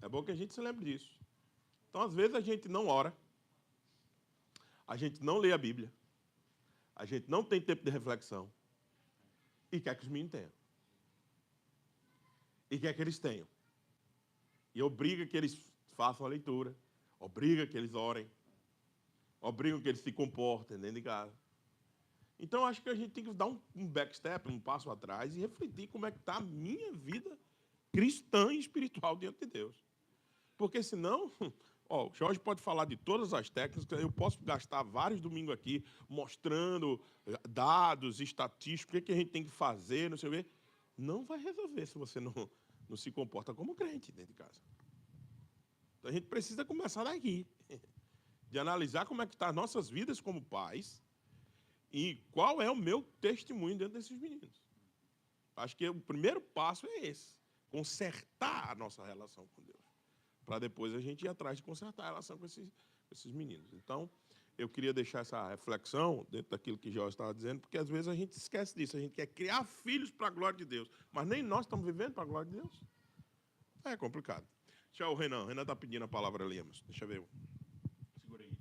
É bom que a gente se lembre disso. Então, às vezes, a gente não ora, a gente não lê a Bíblia, a gente não tem tempo de reflexão e quer que os meninos tenham. E quer que eles tenham. E obriga que eles façam a leitura, obriga que eles orem, obriga que eles se comportem dentro de casa. Então, acho que a gente tem que dar um backstep, um passo atrás e refletir como é que está a minha vida cristã e espiritual diante de Deus. Porque senão, o Jorge pode falar de todas as técnicas, eu posso gastar vários domingos aqui mostrando dados, estatísticos, o que a gente tem que fazer, não sei o quê. Não vai resolver se você não se comporta como crente dentro de casa. Então, a gente precisa começar daqui, de analisar como é que estão as nossas vidas como pais e qual é o meu testemunho dentro desses meninos. Acho que o primeiro passo é esse, consertar a nossa relação com Deus, para depois a gente ir atrás de consertar a relação com esses meninos. Então, eu queria deixar essa reflexão dentro daquilo que Jorge estava dizendo, porque às vezes a gente esquece disso, a gente quer criar filhos para a glória de Deus, mas nem nós estamos vivendo para a glória de Deus. É complicado. Deixa o Renan. O Renan está pedindo a palavra ali, Emerson. Deixa eu ver. Segura aí.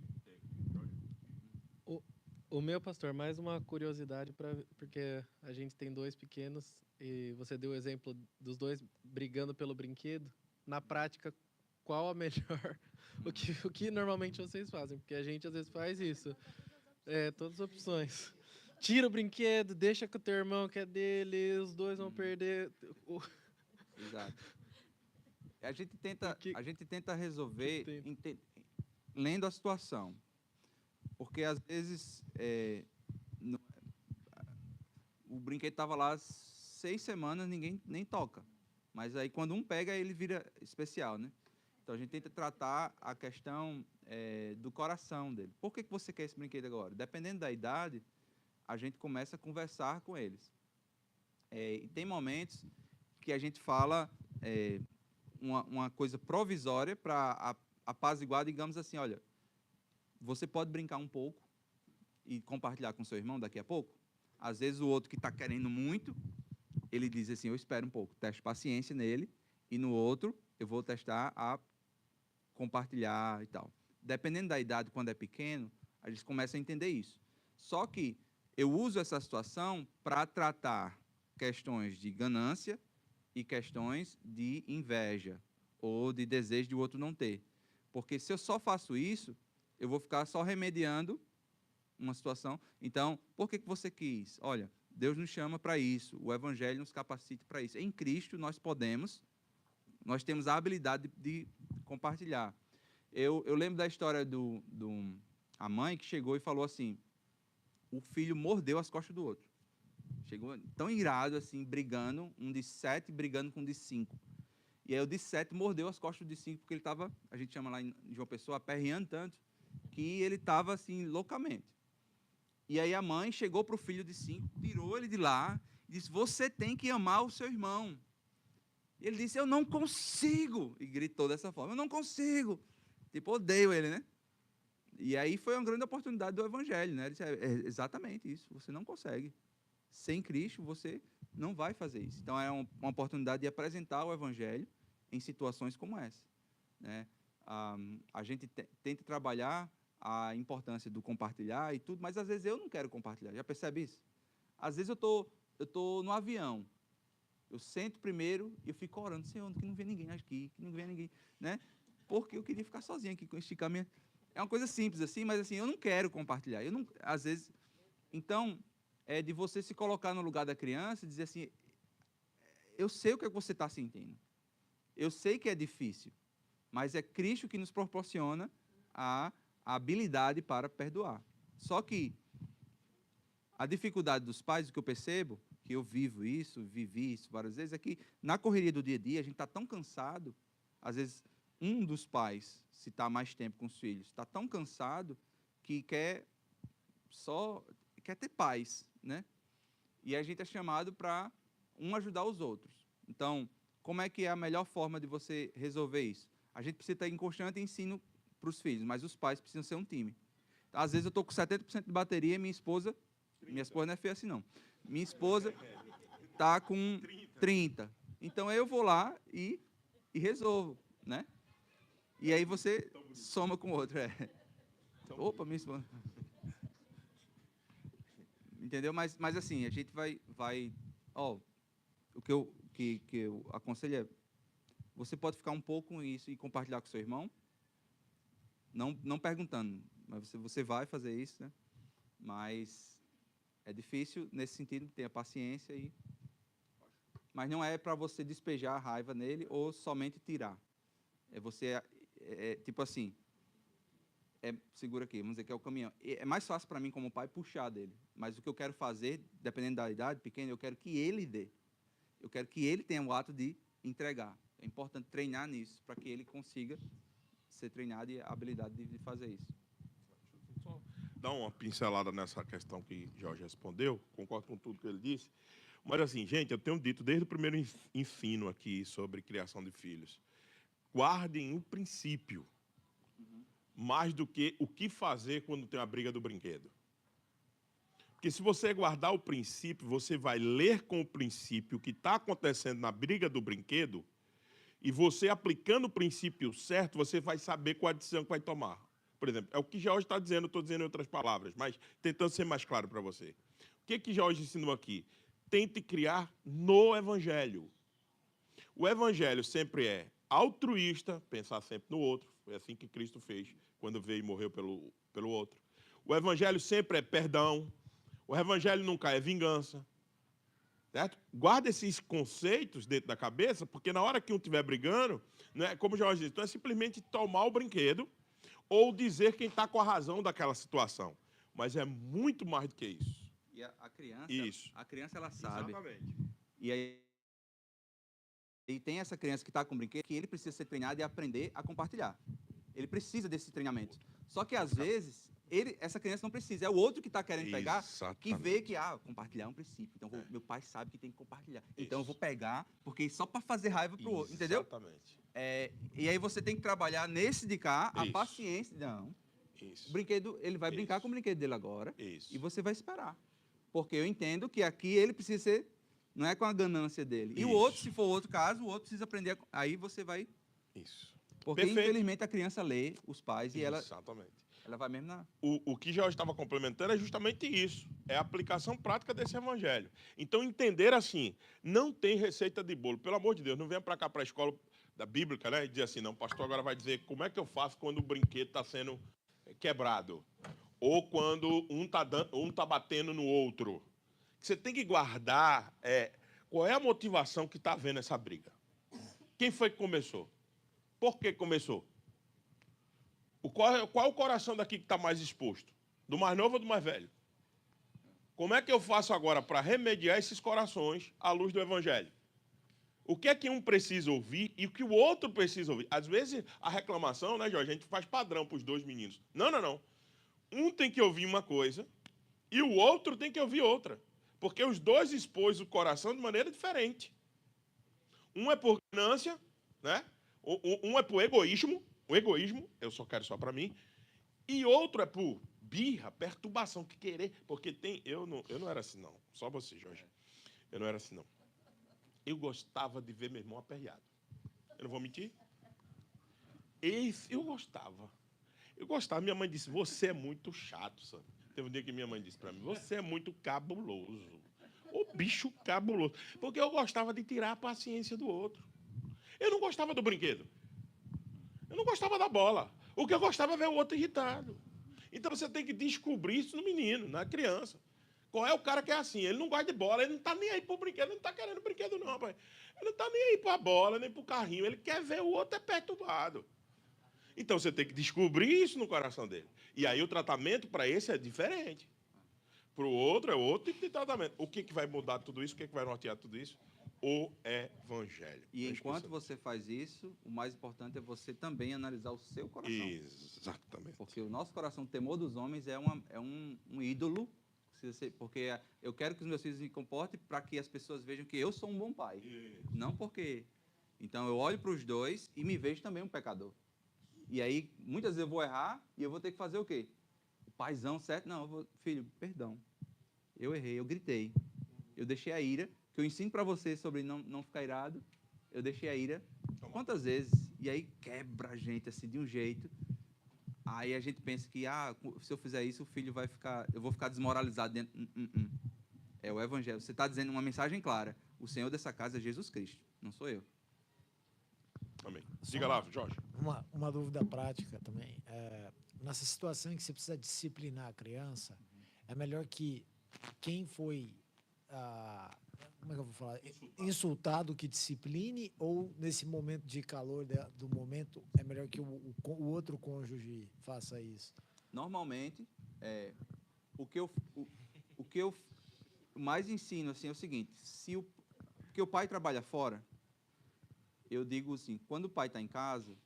O meu, pastor, mais uma curiosidade, porque a gente tem 2 pequenos e você deu o exemplo dos 2 brigando pelo brinquedo. Na prática, qual a melhor? O que normalmente vocês fazem? Porque a gente às vezes faz isso. Todas as opções. Tira o brinquedo, deixa com o teu irmão que é dele, os 2 vão perder. Exato. A gente tenta resolver lendo a situação. Porque, às vezes, o brinquedo estava lá 6 semanas, ninguém nem toca. Mas aí, quando um pega, ele vira especial, né? Então, a gente tenta tratar a questão do coração dele. Por que você quer esse brinquedo agora? Dependendo da idade, a gente começa a conversar com eles. E tem momentos que a gente fala uma coisa provisória para apaziguar, digamos assim, olha, você pode brincar um pouco e compartilhar com seu irmão daqui a pouco. Às vezes o outro que está querendo muito, ele diz assim, eu espero um pouco, teste paciência nele, e no outro eu vou testar a compartilhar e tal. Dependendo da idade, quando é pequeno, a gente começa a entender isso. Só que eu uso essa situação para tratar questões de ganância e questões de inveja ou de desejo de o outro não ter. Porque se eu só faço isso, eu vou ficar só remediando uma situação. Então, por que você quis? Olha, Deus nos chama para isso, o Evangelho nos capacita para isso. Em Cristo nós temos a habilidade de compartilhar. Eu lembro da história a mãe que chegou e falou assim, o filho mordeu as costas do outro. Chegou tão irado, assim, brigando, um de 7 brigando com um de 5. E aí o de 7 mordeu as costas do de 5, porque ele estava, a gente chama lá em João Pessoa, aperreando tanto, que ele estava, assim, loucamente. E aí a mãe chegou para o filho de 5, tirou ele de lá, e disse, você tem que amar o seu irmão. E ele disse, eu não consigo. E gritou dessa forma, eu não consigo. Tipo, odeio ele, né? E aí foi uma grande oportunidade do Evangelho, né? Ele disse, exatamente isso, você não consegue. Sem Cristo, você não vai fazer isso. Então, é uma oportunidade de apresentar o Evangelho em situações como essa, né? A gente tenta trabalhar a importância do compartilhar e tudo, mas às vezes eu não quero compartilhar. Já percebe isso? Às vezes eu tô no avião, eu sento primeiro e eu fico orando, Senhor, que não vê ninguém aqui, que não vê ninguém, né? Porque eu queria ficar sozinho aqui com esticar minha... É uma coisa simples assim, mas assim, eu não quero compartilhar. Eu não, às vezes, então, é de você se colocar no lugar da criança e dizer assim, eu sei o que você está sentindo. Eu sei que é difícil, mas é Cristo que nos proporciona a habilidade para perdoar. Só que a dificuldade dos pais, o que eu percebo, que eu vivi isso várias vezes, é que na correria do dia a dia, a gente está tão cansado, às vezes um dos pais, se está mais tempo com os filhos, está tão cansado que quer ter paz, né? E a gente é chamado para ajudar os outros. Então, como é que é a melhor forma de você resolver isso? A gente precisa estar em constante ensino para os filhos, mas os pais precisam ser um time. Às vezes eu estou com 70% de bateria e minha esposa não é feia assim não. Minha esposa está com 30. Então eu vou lá e resolvo, né? E aí você soma com o outro. Opa, minha esposa. Entendeu? Mas assim, a gente vai o que eu aconselho é, você pode ficar um pouco com isso e compartilhar com seu irmão, não perguntando, mas você vai fazer isso, né? Mas é difícil nesse sentido, tenha paciência mas não é para você despejar a raiva nele ou somente tirar. É você, tipo assim, segura aqui, vamos dizer que é o caminhão. É mais fácil para mim, como pai, puxar dele. Mas o que eu quero fazer, dependendo da idade pequena, eu quero que ele dê. Eu quero que ele tenha o ato de entregar. É importante treinar nisso, para que ele consiga ser treinado e a habilidade de fazer isso. Só dar uma pincelada nessa questão que Jorge respondeu, concordo com tudo que ele disse. Mas assim, gente, eu tenho dito desde o primeiro ensino aqui sobre criação de filhos, guardem o princípio, mais do que o que fazer quando tem a briga do brinquedo. Porque se você guardar o princípio, você vai ler com o princípio o que está acontecendo na briga do brinquedo E você aplicando o princípio certo, você vai saber qual a decisão que vai tomar. Por exemplo, é o que George está dizendo, eu estou dizendo em outras palavras, mas tentando ser mais claro para você. O que George ensinou aqui? Tente criar no Evangelho. O Evangelho sempre é altruísta, pensar sempre no outro. Foi assim que Cristo fez, quando veio e morreu pelo outro. O Evangelho sempre é perdão. O Evangelho nunca é vingança. Certo? Guarda esses conceitos dentro da cabeça, porque na hora que um estiver brigando, não é, como o Jorge disse, não é simplesmente tomar o brinquedo ou dizer quem está com a razão daquela situação. Mas é muito mais do que isso. E a criança, Isso. a criança ela sabe. Exatamente. E aí e tem essa criança que está com brinquedo que ele precisa ser treinado e aprender a compartilhar. Ele precisa desse treinamento. Só que às vezes essa criança não precisa. É o outro que está querendo pegar que vê que compartilhar é um princípio. Então meu pai sabe que tem que compartilhar. Então eu vou pegar porque só para fazer raiva pro outro, entendeu? Exatamente. E aí você tem que trabalhar nesse de cá a paciência. Não. Isso. O brinquedo, ele vai brincar com o brinquedo dele agora. Isso. E você vai esperar. Porque eu entendo que aqui ele precisa ser, não é com a ganância dele. E o outro, se for outro caso, o outro precisa aprender. Aí você vai. Isso. Porque, infelizmente, a criança lê os pais e Exatamente. Ela vai mesmo na. O que Jorge estava complementando é justamente isso. É a aplicação prática desse evangelho. Então, entender assim, não tem receita de bolo. Pelo amor de Deus, não venha para cá para a escola da Bíblica, né? E dizer assim, não, o pastor agora vai dizer como é que eu faço quando o brinquedo está sendo quebrado. Ou quando um tá batendo no outro. Você tem que guardar qual é a motivação que está havendo essa briga. Quem foi que começou? Por que começou? Qual é o coração daqui que está mais exposto? Do mais novo ou do mais velho? Como é que eu faço agora para remediar esses corações à luz do Evangelho? O que é que um precisa ouvir e o que o outro precisa ouvir? Às vezes, a reclamação, né, Jorge? A gente faz padrão para os dois meninos. Não. Um tem que ouvir uma coisa e o outro tem que ouvir outra. Porque os dois expôs o coração de maneira diferente. Um é por ganância, né? Um é por egoísmo. O egoísmo, eu só quero só para mim. E outro é por birra, perturbação, que querer. Porque tem... Eu não era assim, não. Só você, Jorge. Eu não era assim, não. Eu gostava de ver meu irmão aperreado. Eu não vou mentir. Eu gostava. Minha mãe disse, você é muito chato, sabe? Teve um dia que minha mãe disse para mim, você é muito cabuloso. O bicho cabuloso. Porque eu gostava de tirar a paciência do outro. Eu não gostava do brinquedo. Eu não gostava da bola. O que eu gostava é ver o outro irritado. Então você tem que descobrir isso no menino, na criança. Qual é o cara que é assim? Ele não gosta de bola, ele não está nem aí pro brinquedo, ele não está querendo brinquedo não, rapaz. Ele não está nem aí para a bola, nem para o carrinho. Ele quer ver o outro perturbado. Então você tem que descobrir isso no coração dele. E aí o tratamento para esse é diferente. Para o outro é outro tipo de tratamento. O que vai mudar tudo isso? O que vai nortear tudo isso? O Evangelho. E enquanto você faz isso, o mais importante é você também analisar o seu coração. Exatamente. Porque o nosso coração, o temor dos homens, é um ídolo. Porque eu quero que os meus filhos se comportem para que as pessoas vejam que eu sou um bom pai. Isso. Não porque... Então, eu olho para os dois e me vejo também um pecador. E aí, muitas vezes eu vou errar e eu vou ter que fazer o quê? O paizão, certo? Não, filho, perdão. Eu errei, eu gritei. Eu deixei a ira, que eu ensino para você sobre não ficar irado. Eu deixei a ira. Quantas vezes? E aí quebra a gente assim de um jeito. Aí a gente pensa que, se eu fizer isso, o filho vai ficar... Eu vou ficar desmoralizado dentro. É o Evangelho. Você está dizendo uma mensagem clara. O Senhor dessa casa é Jesus Cristo, não sou eu. Amém. Diga lá, Jorge. Uma dúvida prática também. Nessa situação em que você precisa disciplinar a criança, é melhor que quem foi, como é que eu vou falar? Insultado que discipline, ou nesse momento de calor do momento, é melhor que o outro cônjuge faça isso? Normalmente, o que eu mais ensino assim, é o seguinte, porque o pai trabalha fora, eu digo assim, quando o pai está em casa,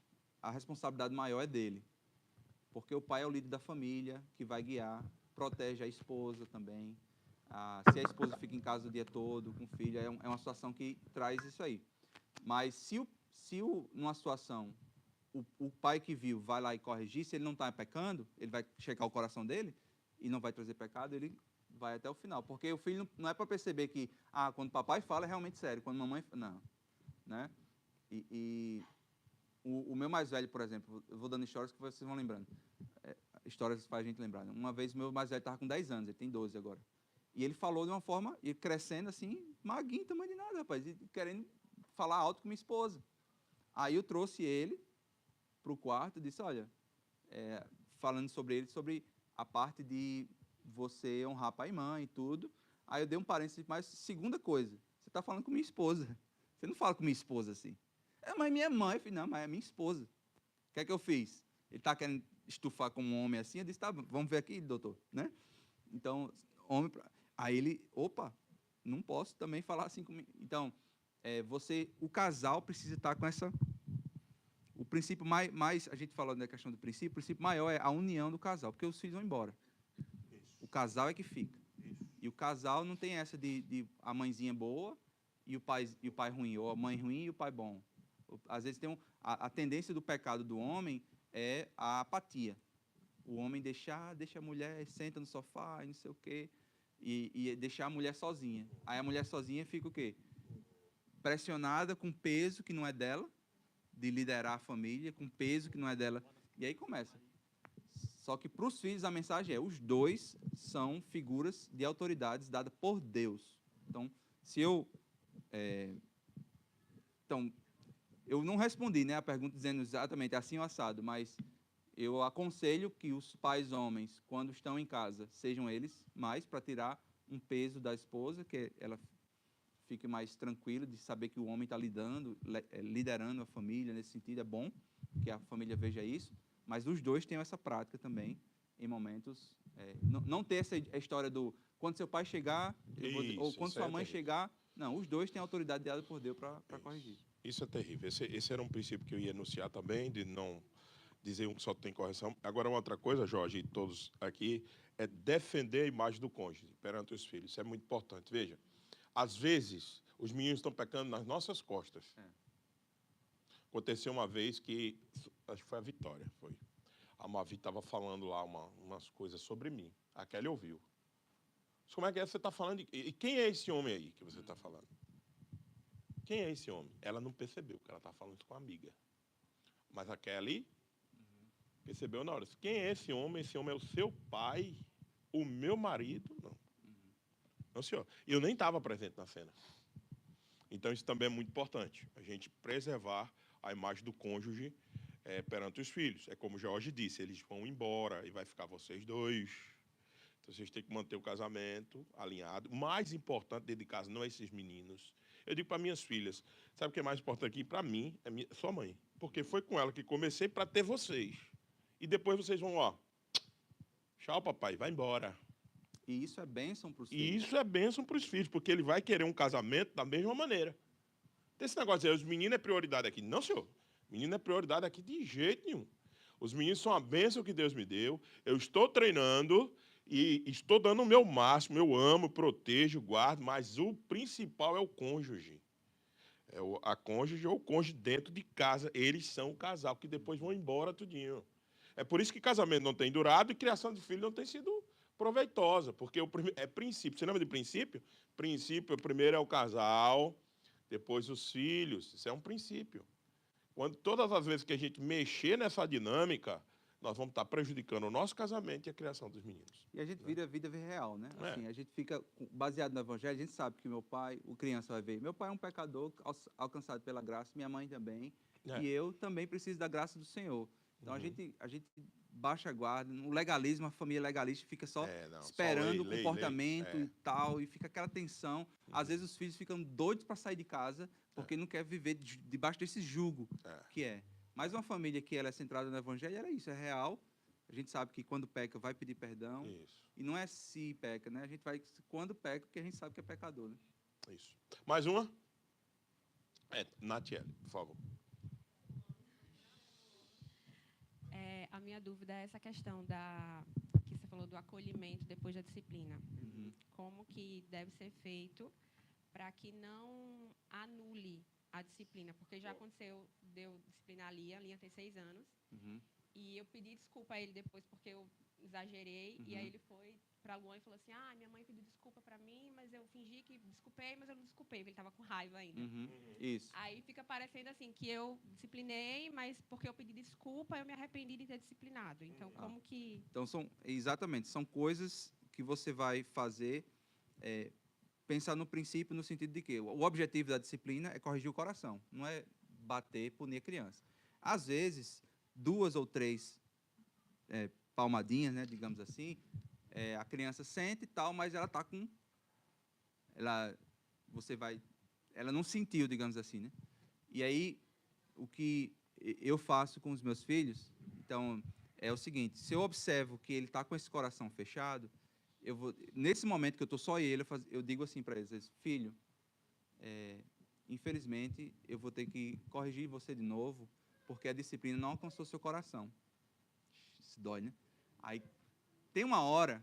a responsabilidade maior é dele. Porque o pai é o líder da família, que vai guiar, protege a esposa também. Se a esposa fica em casa o dia todo com o filho, é uma situação que traz isso aí. Mas se numa situação, o pai que viu vai lá e corrigir, se ele não está pecando, ele vai checar o coração dele e não vai trazer pecado, ele vai até o final. Porque o filho não é para perceber que, quando o papai fala é realmente sério, quando a mamãe... Não, né? E o meu mais velho, por exemplo, eu vou dando histórias que vocês vão lembrando. Histórias que faz a gente lembrar. Né? Uma vez, o meu mais velho estava com 10 anos, ele tem 12 agora. E ele falou de uma forma, e crescendo assim, maguinho, tamanho de nada, rapaz, e querendo falar alto com minha esposa. Aí eu trouxe ele para o quarto e disse, olha, falando sobre ele, sobre a parte de você honrar pai e mãe e tudo. Aí eu dei um parênteses, mas segunda coisa, você está falando com minha esposa. Você não fala com minha esposa assim. Mas minha mãe. Eu falei, não, mas é minha esposa. O que é que eu fiz? Ele está querendo estufar como um homem assim? Eu disse, tá, vamos ver aqui, doutor, né? Então, homem... Aí ele, opa, não posso também falar assim comigo. Então, o casal precisa estar com essa... O princípio mais a gente falou da questão do princípio, o princípio maior é a união do casal, porque os filhos vão embora. Isso. O casal é que fica. Isso. E o casal não tem essa de a mãezinha boa e o pai ruim, ou a mãe ruim e o pai bom. Às vezes tem a tendência do pecado do homem é a apatia. O homem deixa a mulher, senta no sofá e não sei o quê, e deixar a mulher sozinha. Aí a mulher sozinha fica o quê? Pressionada com peso que não é dela, de liderar a família, com peso que não é dela. E aí começa. Só que para os filhos a mensagem é: os dois são figuras de autoridades dadas por Deus. Então, se eu... Então, eu não respondi, né, a pergunta dizendo exatamente assim ou assado, mas eu aconselho que os pais homens, quando estão em casa, sejam eles mais para tirar um peso da esposa, que ela fique mais tranquila de saber que o homem está liderando a família nesse sentido. É bom que a família veja isso, mas os dois têm essa prática também em momentos... não ter essa história do quando seu pai chegar, ou quando sua mãe chegar. Não, os dois têm autoridade dada por Deus para corrigir. Isso é terrível. Esse era um princípio que eu ia enunciar também, de não dizer um que só tem correção. Agora, uma outra coisa, Jorge, e todos aqui, é defender a imagem do cônjuge perante os filhos. Isso é muito importante. Veja, às vezes, os meninos estão pecando nas nossas costas. Aconteceu uma vez que, acho que foi a Vitória, foi. A Mavi estava falando lá umas coisas sobre mim. A Kelly ouviu. Como é que você está falando? E quem é esse homem aí que você está falando? Quem é esse homem? Ela não percebeu que ela estava falando isso com a amiga. Mas a Kelly percebeu na hora. Quem é esse homem? Esse homem é o seu pai? O meu marido? Não. Não, senhor. Eu nem estava presente na cena. Então, isso também é muito importante. A gente preservar a imagem do cônjuge perante os filhos. É como o Jorge disse, eles vão embora e vai ficar vocês dois. Então, vocês têm que manter o casamento alinhado. O mais importante dentro de casa não é esses meninos. Eu digo para minhas filhas, sabe o que é mais importante aqui? Para mim, é sua mãe. Porque foi com ela que comecei para ter vocês. E depois vocês vão, ó, tchau, papai, vai embora. E isso é bênção para os filhos. E isso é bênção para os filhos, porque ele vai querer um casamento da mesma maneira. Tem esse negócio de os meninos é prioridade aqui. Não, senhor. Menino é prioridade aqui de jeito nenhum. Os meninos são a bênção que Deus me deu. Eu estou treinando e estou dando o meu máximo. Eu amo, protejo, guardo, mas o principal é o cônjuge. A cônjuge ou o cônjuge dentro de casa. Eles são o casal que depois vão embora tudinho. É por isso que casamento não tem durado e criação de filho não tem sido proveitosa, porque é princípio. Você lembra de princípio? Princípio, primeiro é o casal, depois os filhos. Isso é um princípio. Todas as vezes que a gente mexer nessa dinâmica, nós vamos estar prejudicando o nosso casamento e a criação dos meninos. E a gente vira a vida real, né? Assim, a gente fica baseado no evangelho, a gente sabe que meu pai, o criança vai ver, meu pai é um pecador alcançado pela graça, minha mãe também, e eu também preciso da graça do Senhor. Então a gente baixa a guarda, no legalismo, a família legalista fica só esperando o comportamento e tal, e fica aquela tensão. Às vezes os filhos ficam doidos para sair de casa, porque não quer viver debaixo desse jugo que é. Mas uma família que ela é centrada no evangelho, era isso, é real. A gente sabe que quando peca vai pedir perdão. Isso. E não é se peca, né? A gente vai quando peca, porque a gente sabe que é pecador, né? Isso. Mais uma? Natiele, por favor. A minha dúvida é essa questão que você falou do acolhimento depois da disciplina. Como que deve ser feito para que não anule a disciplina? Porque já aconteceu de eu disciplinar a Lia tem 6 anos, e eu pedi desculpa a ele depois, porque eu exagerei. E Uhum. aí ele foi pra Luan e falou assim, minha mãe pediu desculpa pra mim, mas eu fingi que desculpei, mas eu não desculpei. Ele tava com raiva ainda. Uhum. Isso. Aí fica parecendo assim, que eu disciplinei, mas porque eu pedi desculpa, eu me arrependi de ter disciplinado. Então, como que... Então, exatamente, são coisas que você vai fazer, pensar no princípio, no sentido de que o objetivo da disciplina é corrigir o coração, não é bater, punir a criança. Às vezes, 2 ou 3 palmadinhas, né, digamos assim, a criança sente e tal, mas ela está com... Ela não sentiu, digamos assim, né? E aí, o que eu faço com os meus filhos, então, é o seguinte, se eu observo que ele está com esse coração fechado, nesse momento que eu estou só ele, eu digo assim para eles, filho, infelizmente, eu vou ter que corrigir você de novo, porque a disciplina não alcançou seu coração. Isso dói, né? Aí, tem uma hora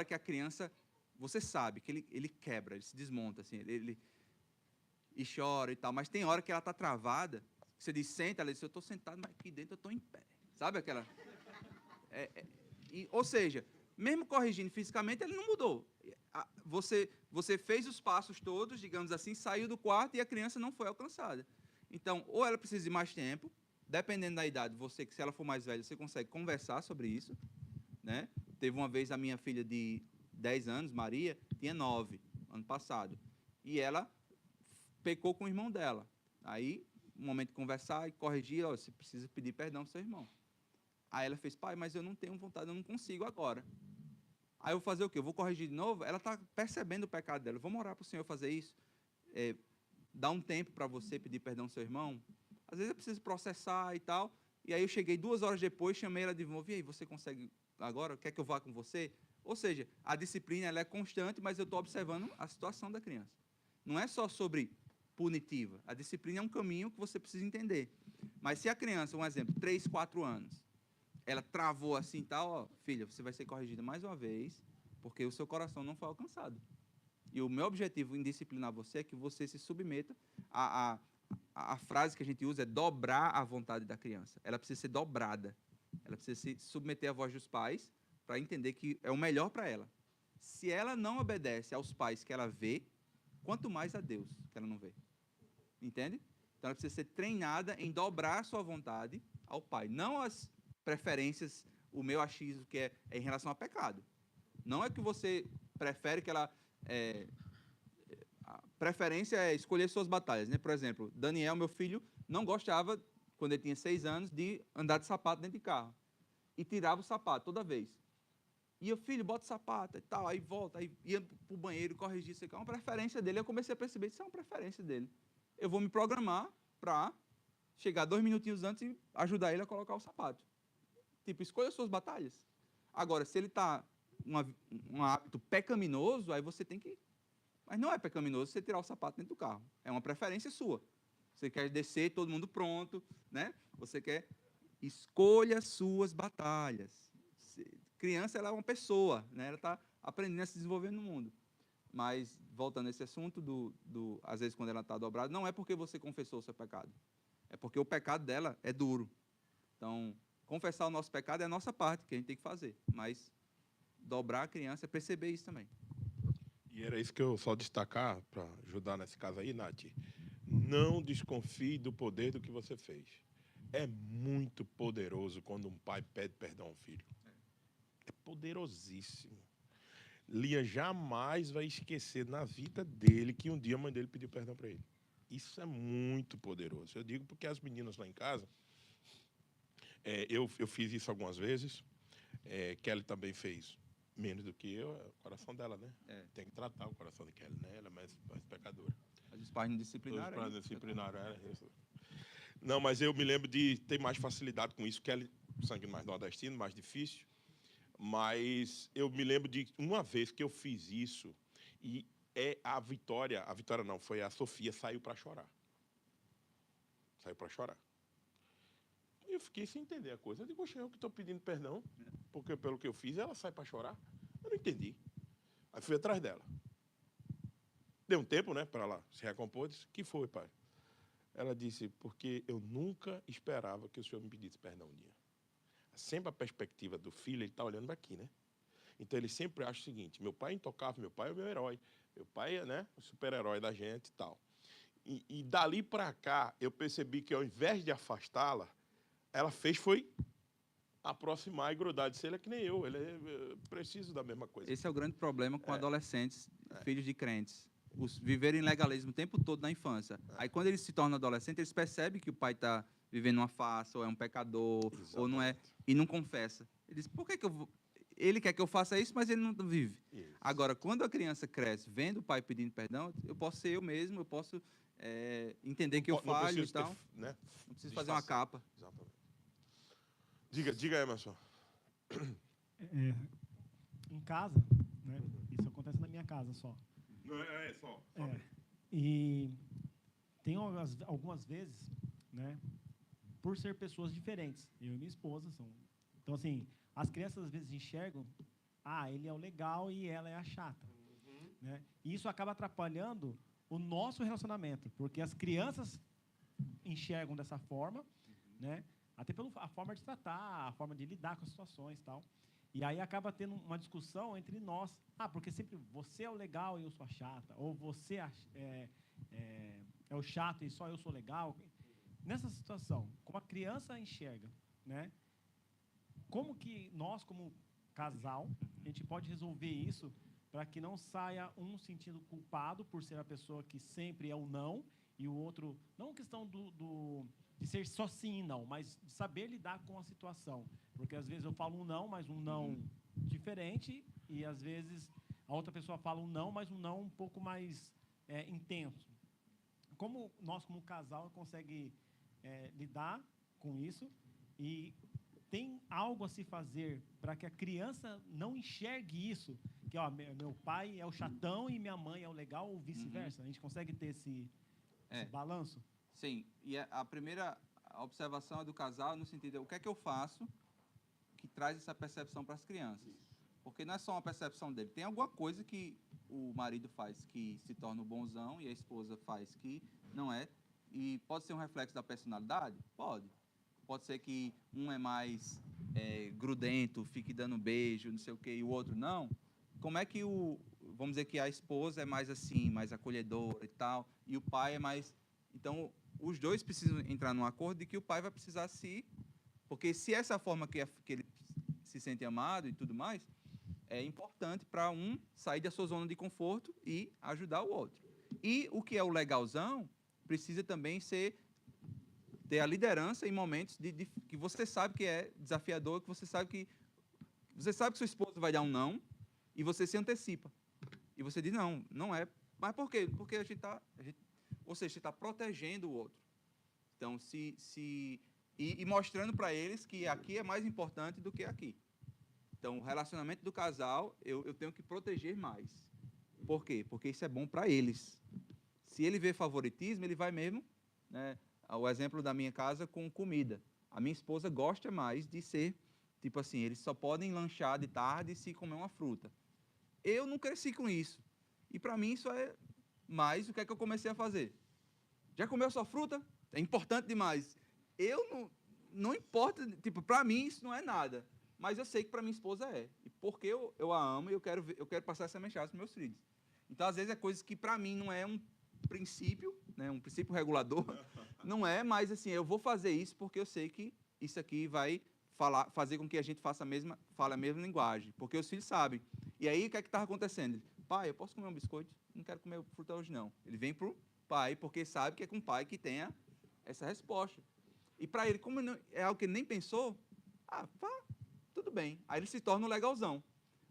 que a criança, você sabe, que ele quebra, ele se desmonta, assim, e chora e tal, mas tem hora que ela está travada, você diz, senta, ela diz, eu estou sentado, mas aqui dentro eu estou em pé. Sabe aquela... ou seja, mesmo corrigindo fisicamente, ele não mudou. Você fez os passos todos, digamos assim, saiu do quarto e a criança não foi alcançada. Então, ou ela precisa de mais tempo, dependendo da idade, se ela for mais velha, você consegue conversar sobre isso, né? Teve uma vez a minha filha de 10 anos, Maria, tinha 9, ano passado, e ela pecou com o irmão dela. Aí, um momento de conversar e corrigir, você precisa pedir perdão para seu irmão. Aí ela fez, pai, mas eu não tenho vontade, eu não consigo agora. Aí eu vou fazer o quê? Eu vou corrigir de novo? Ela está percebendo o pecado dela. Vamos orar para o Senhor fazer isso? Dar um tempo para você pedir perdão ao seu irmão? Às vezes eu preciso processar e tal. E aí eu cheguei 2 horas depois, chamei ela de novo. E aí, você consegue agora? Quer que eu vá com você? Ou seja, a disciplina ela é constante, mas eu estou observando a situação da criança. Não é só sobre punitiva. A disciplina é um caminho que você precisa entender. Mas se a criança, um exemplo, 3, 4 anos, ela travou assim e tal, filha, você vai ser corrigida mais uma vez, porque o seu coração não foi alcançado. E o meu objetivo em disciplinar você é que você se submeta a frase que a gente usa é dobrar a vontade da criança. Ela precisa ser dobrada. Ela precisa se submeter à voz dos pais para entender que é o melhor para ela. Se ela não obedece aos pais que ela vê, quanto mais a Deus que ela não vê. Entende? Então ela precisa ser treinada em dobrar a sua vontade ao pai. Não as preferências, o meu achismo, que é em relação ao pecado. Não é que você prefere que ela... a preferência é escolher suas batalhas, né? Por exemplo, Daniel, meu filho, não gostava, quando ele tinha 6 anos, de andar de sapato dentro de carro. E tirava o sapato toda vez. E eu, filho, bota o sapato e tal, aí volta, aí ia para o banheiro, corrigir isso aqui. É uma preferência dele. Eu comecei a perceber que isso é uma preferência dele. Eu vou me programar para chegar 2 minutinhos antes e ajudar ele a colocar o sapato. Tipo, escolha suas batalhas. Agora, se ele está um hábito pecaminoso, aí você tem que... Mas não é pecaminoso você tirar o sapato dentro do carro. É uma preferência sua. Você quer descer, todo mundo pronto, né? Você quer... Escolha suas batalhas. Criança, ela é uma pessoa, né? Ela está aprendendo a se desenvolver no mundo. Mas, voltando a esse assunto, às vezes, quando ela está dobrada, não é porque você confessou o seu pecado. É porque o pecado dela é duro. Então, confessar o nosso pecado é a nossa parte, que a gente tem que fazer. Mas dobrar a criança é perceber isso também. E era isso que eu só destacar, para ajudar nesse caso aí, Nath. Não desconfie do poder do que você fez. É muito poderoso quando um pai pede perdão ao filho. É poderosíssimo. Lia jamais vai esquecer na vida dele que um dia a mãe dele pediu perdão para ele. Isso é muito poderoso. Eu digo porque as meninas lá em casa, eu fiz isso algumas vezes, Kelly também fez menos do que eu, é o coração dela, né? Tem que tratar o coração de Kelly, né? Ela é mais pecadora. Mas os pais não disciplinaram. Os pais não disciplinaram ela. Não, mas eu me lembro de ter mais facilidade com isso. Kelly, sangue mais nordestino, mais difícil. Mas eu me lembro de uma vez que eu fiz isso e a Vitória não, foi a Sofia, saiu para chorar. Saiu para chorar. Eu fiquei sem entender a coisa. Eu digo, poxa, eu que estou pedindo perdão, porque pelo que eu fiz, ela sai para chorar. Eu não entendi. Aí fui atrás dela. Deu um tempo, né, para ela se recompor. Disse, que foi, pai? Ela disse, porque eu nunca esperava que o senhor me pedisse perdão um dia. sempre a perspectiva do filho, ele está olhando daqui, né? Então ele sempre acha o seguinte: meu pai é intocável, meu pai é o meu herói, meu pai é, né, o super-herói da gente e tal. E dali para cá, eu percebi que ao invés de afastá-la, ela foi aproximar e grudar. Disse, ele é que nem eu, ele preciso da mesma coisa. Esse é o grande problema com adolescentes, filhos de crentes. Viverem legalismo o tempo todo na infância. Aí, quando eles se tornam adolescentes, eles percebem que o pai está vivendo uma farsa, ou é um pecador, ou não é, e não confessa. Ele diz, por que eu vou... Ele quer que eu faça isso, mas ele não vive. Isso. Agora, quando a criança cresce, vendo o pai pedindo perdão, eu posso ser eu mesmo, eu posso entender que eu falho e tal. Né? Não preciso fazer uma capa. Exatamente. Diga, Emerson. Em casa, né? Isso acontece na minha casa só. Não, só. E tem algumas vezes, né? Por ser pessoas diferentes, eu e minha esposa são. Então, assim, as crianças às vezes enxergam, ele é o legal e ela é a chata, né? E isso acaba atrapalhando o nosso relacionamento, porque as crianças enxergam dessa forma, né? Até pela forma de tratar, a forma de lidar com as situações e tal. E aí acaba tendo uma discussão entre nós. Porque sempre você é o legal e eu sou a chata. Ou você é o chato e só eu sou legal. Nessa situação, como a criança enxerga, né? Como que nós, como casal, a gente pode resolver isso para que não saia um sentindo culpado por ser a pessoa que sempre é o não, e o outro, não questão de ser só sim e não, mas de saber lidar com a situação. Porque às vezes eu falo um não, mas um não diferente, e às vezes a outra pessoa fala um não, mas um não um pouco mais intenso. Como nós, como casal, consegue lidar com isso, e tem algo a se fazer para que a criança não enxergue isso, que meu pai é o chatão e minha mãe é o legal, ou vice-versa? A gente consegue ter esse balanço? Sim, e a primeira observação é do casal no sentido de o que é que eu faço que traz essa percepção para as crianças. Porque não é só uma percepção dele. Tem alguma coisa que o marido faz que se torna o bonzão e a esposa faz que não é. E pode ser um reflexo da personalidade? Pode. Pode ser que um é mais grudento, fique dando beijo, não sei o quê, e o outro não. Como é que vamos dizer que a esposa é mais assim, mais acolhedora e tal, e o pai é mais... Então, os dois precisam entrar num acordo de que o pai vai precisar porque se essa forma que ele se sente amado e tudo mais, é importante para um sair da sua zona de conforto e ajudar o outro. E o que é o legalzão precisa também ter a liderança em momentos que você sabe que é desafiador, que você sabe que sua esposa vai dar um não, e você se antecipa. E você diz, não é. Mas por quê? Porque a gente está protegendo o outro. Então, e mostrando para eles que aqui é mais importante do que aqui. Então, o relacionamento do casal, eu tenho que proteger mais. Por quê? Porque isso é bom para eles. Se ele vê favoritismo, ele vai mesmo, né? O exemplo da minha casa com comida. A minha esposa gosta mais de ser, tipo assim, eles só podem lanchar de tarde se comer uma fruta. Eu não cresci com isso. E para mim isso é mais o que é que eu comecei a fazer. Já comeu sua fruta? É importante demais. Eu não importa, tipo, para mim isso não é nada. Mas eu sei que para minha esposa é. E porque eu a amo e eu quero passar essa mensagem para meus filhos. Então, às vezes, é coisas que para mim não é um princípio, né, um princípio regulador, não é, mas assim, eu vou fazer isso porque eu sei que isso aqui vai fazer com que a gente fale a mesma linguagem, porque os filhos sabem. E aí, o que é que estava acontecendo? Pai, eu posso comer um biscoito? Não quero comer fruta hoje, não. Ele vem para o pai, porque sabe que é com o pai que tenha essa resposta. E para ele, como é algo que ele nem pensou, tudo bem. Aí ele se torna um legalzão.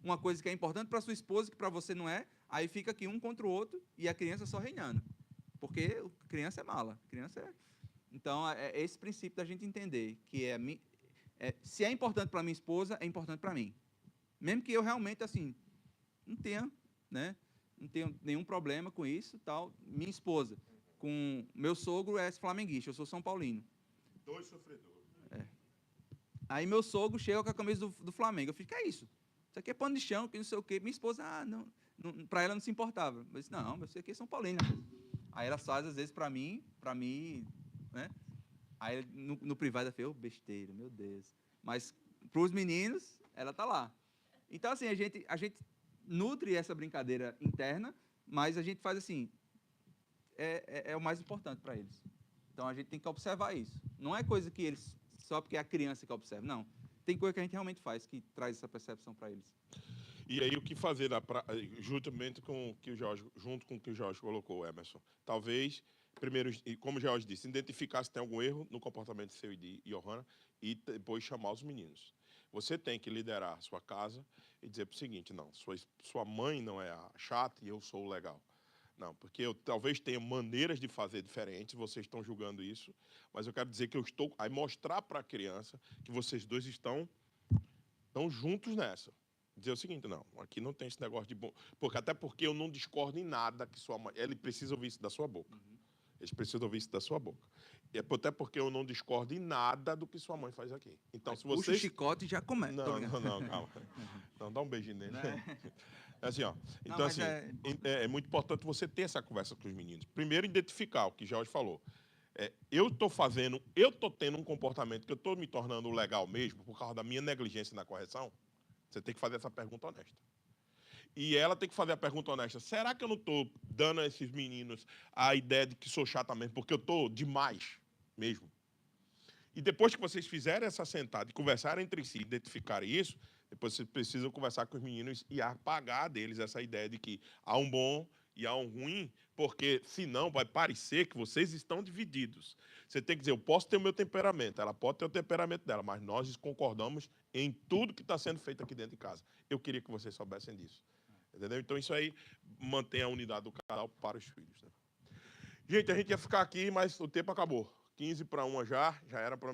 Uma coisa que é importante para sua esposa, que para você não é, aí fica aqui um contra o outro e a criança só reinando. Porque a criança é mala. Então, é esse princípio da gente entender que se é importante para minha esposa, é importante para mim. Mesmo que eu realmente, assim, não tenha nenhum problema com isso, tal. Minha esposa, com meu sogro é flamenguista, eu sou São Paulino. Dois sofredores. Aí meu sogro chega com a camisa do Flamengo. Eu fico, que é isso? Isso aqui é pano de chão, que não sei o quê. Minha esposa, para ela não se importava. Eu disse, não, isso aqui é São Paulino. Aí ela faz, às vezes, para mim, né? Aí no privado ela fez, besteira, meu Deus. Mas Para os meninos, ela está lá. Então, assim, a gente nutre essa brincadeira interna, mas a gente faz assim, é o mais importante para eles. Então, a gente tem que observar isso. Não é coisa que eles, só porque é a criança que observa, não. Tem coisa que a gente realmente faz que traz essa percepção para eles. E aí o que fazer juntamente com o que o Jorge, junto com o que o Jorge colocou, Emerson? Talvez, primeiro, como o Jorge disse, identificar se tem algum erro no comportamento seu e de Johanna e depois chamar os meninos. Você tem que liderar a sua casa e dizer o seguinte, não, sua mãe não é a chata e eu sou o legal. Não, porque eu talvez tenha maneiras de fazer diferentes, vocês estão julgando isso, mas eu quero dizer que eu estou a mostrar para a criança que vocês dois estão juntos nessa. Dizer o seguinte, não, aqui não tem esse negócio de bom, até porque eu não discordo em nada que sua mãe, ele precisa ouvir isso da sua boca. Eles precisam ouvir isso da sua boca. E até porque eu não discordo em nada do que sua mãe faz aqui. Então, se Puxa o vocês... chicote e já começa. Não, calma. Não, dá um beijinho nele. É assim, ó. Então, Não, assim, é muito importante você ter essa conversa com os meninos. Primeiro, identificar o que Jorge falou. Eu estou tendo um comportamento que eu estou me tornando legal mesmo por causa da minha negligência na correção. Você tem que fazer essa pergunta honesta. E ela tem que fazer a pergunta honesta. Será que eu não estou dando a esses meninos a ideia de que sou chata mesmo? Porque eu estou demais mesmo. E depois que vocês fizerem essa sentada e conversarem entre si, identificarem isso, depois vocês precisam conversar com os meninos e apagar deles essa ideia de que há um bom e há um ruim, porque senão vai parecer que vocês estão divididos. Você tem que dizer, eu posso ter o meu temperamento, ela pode ter o temperamento dela, mas nós concordamos em tudo que está sendo feito aqui dentro de casa. Eu queria que vocês soubessem disso. Entendeu? Então, isso aí mantém a unidade do casal para os filhos. Né? Gente, a gente ia ficar aqui, mas o tempo acabou. 15 para 1 já era para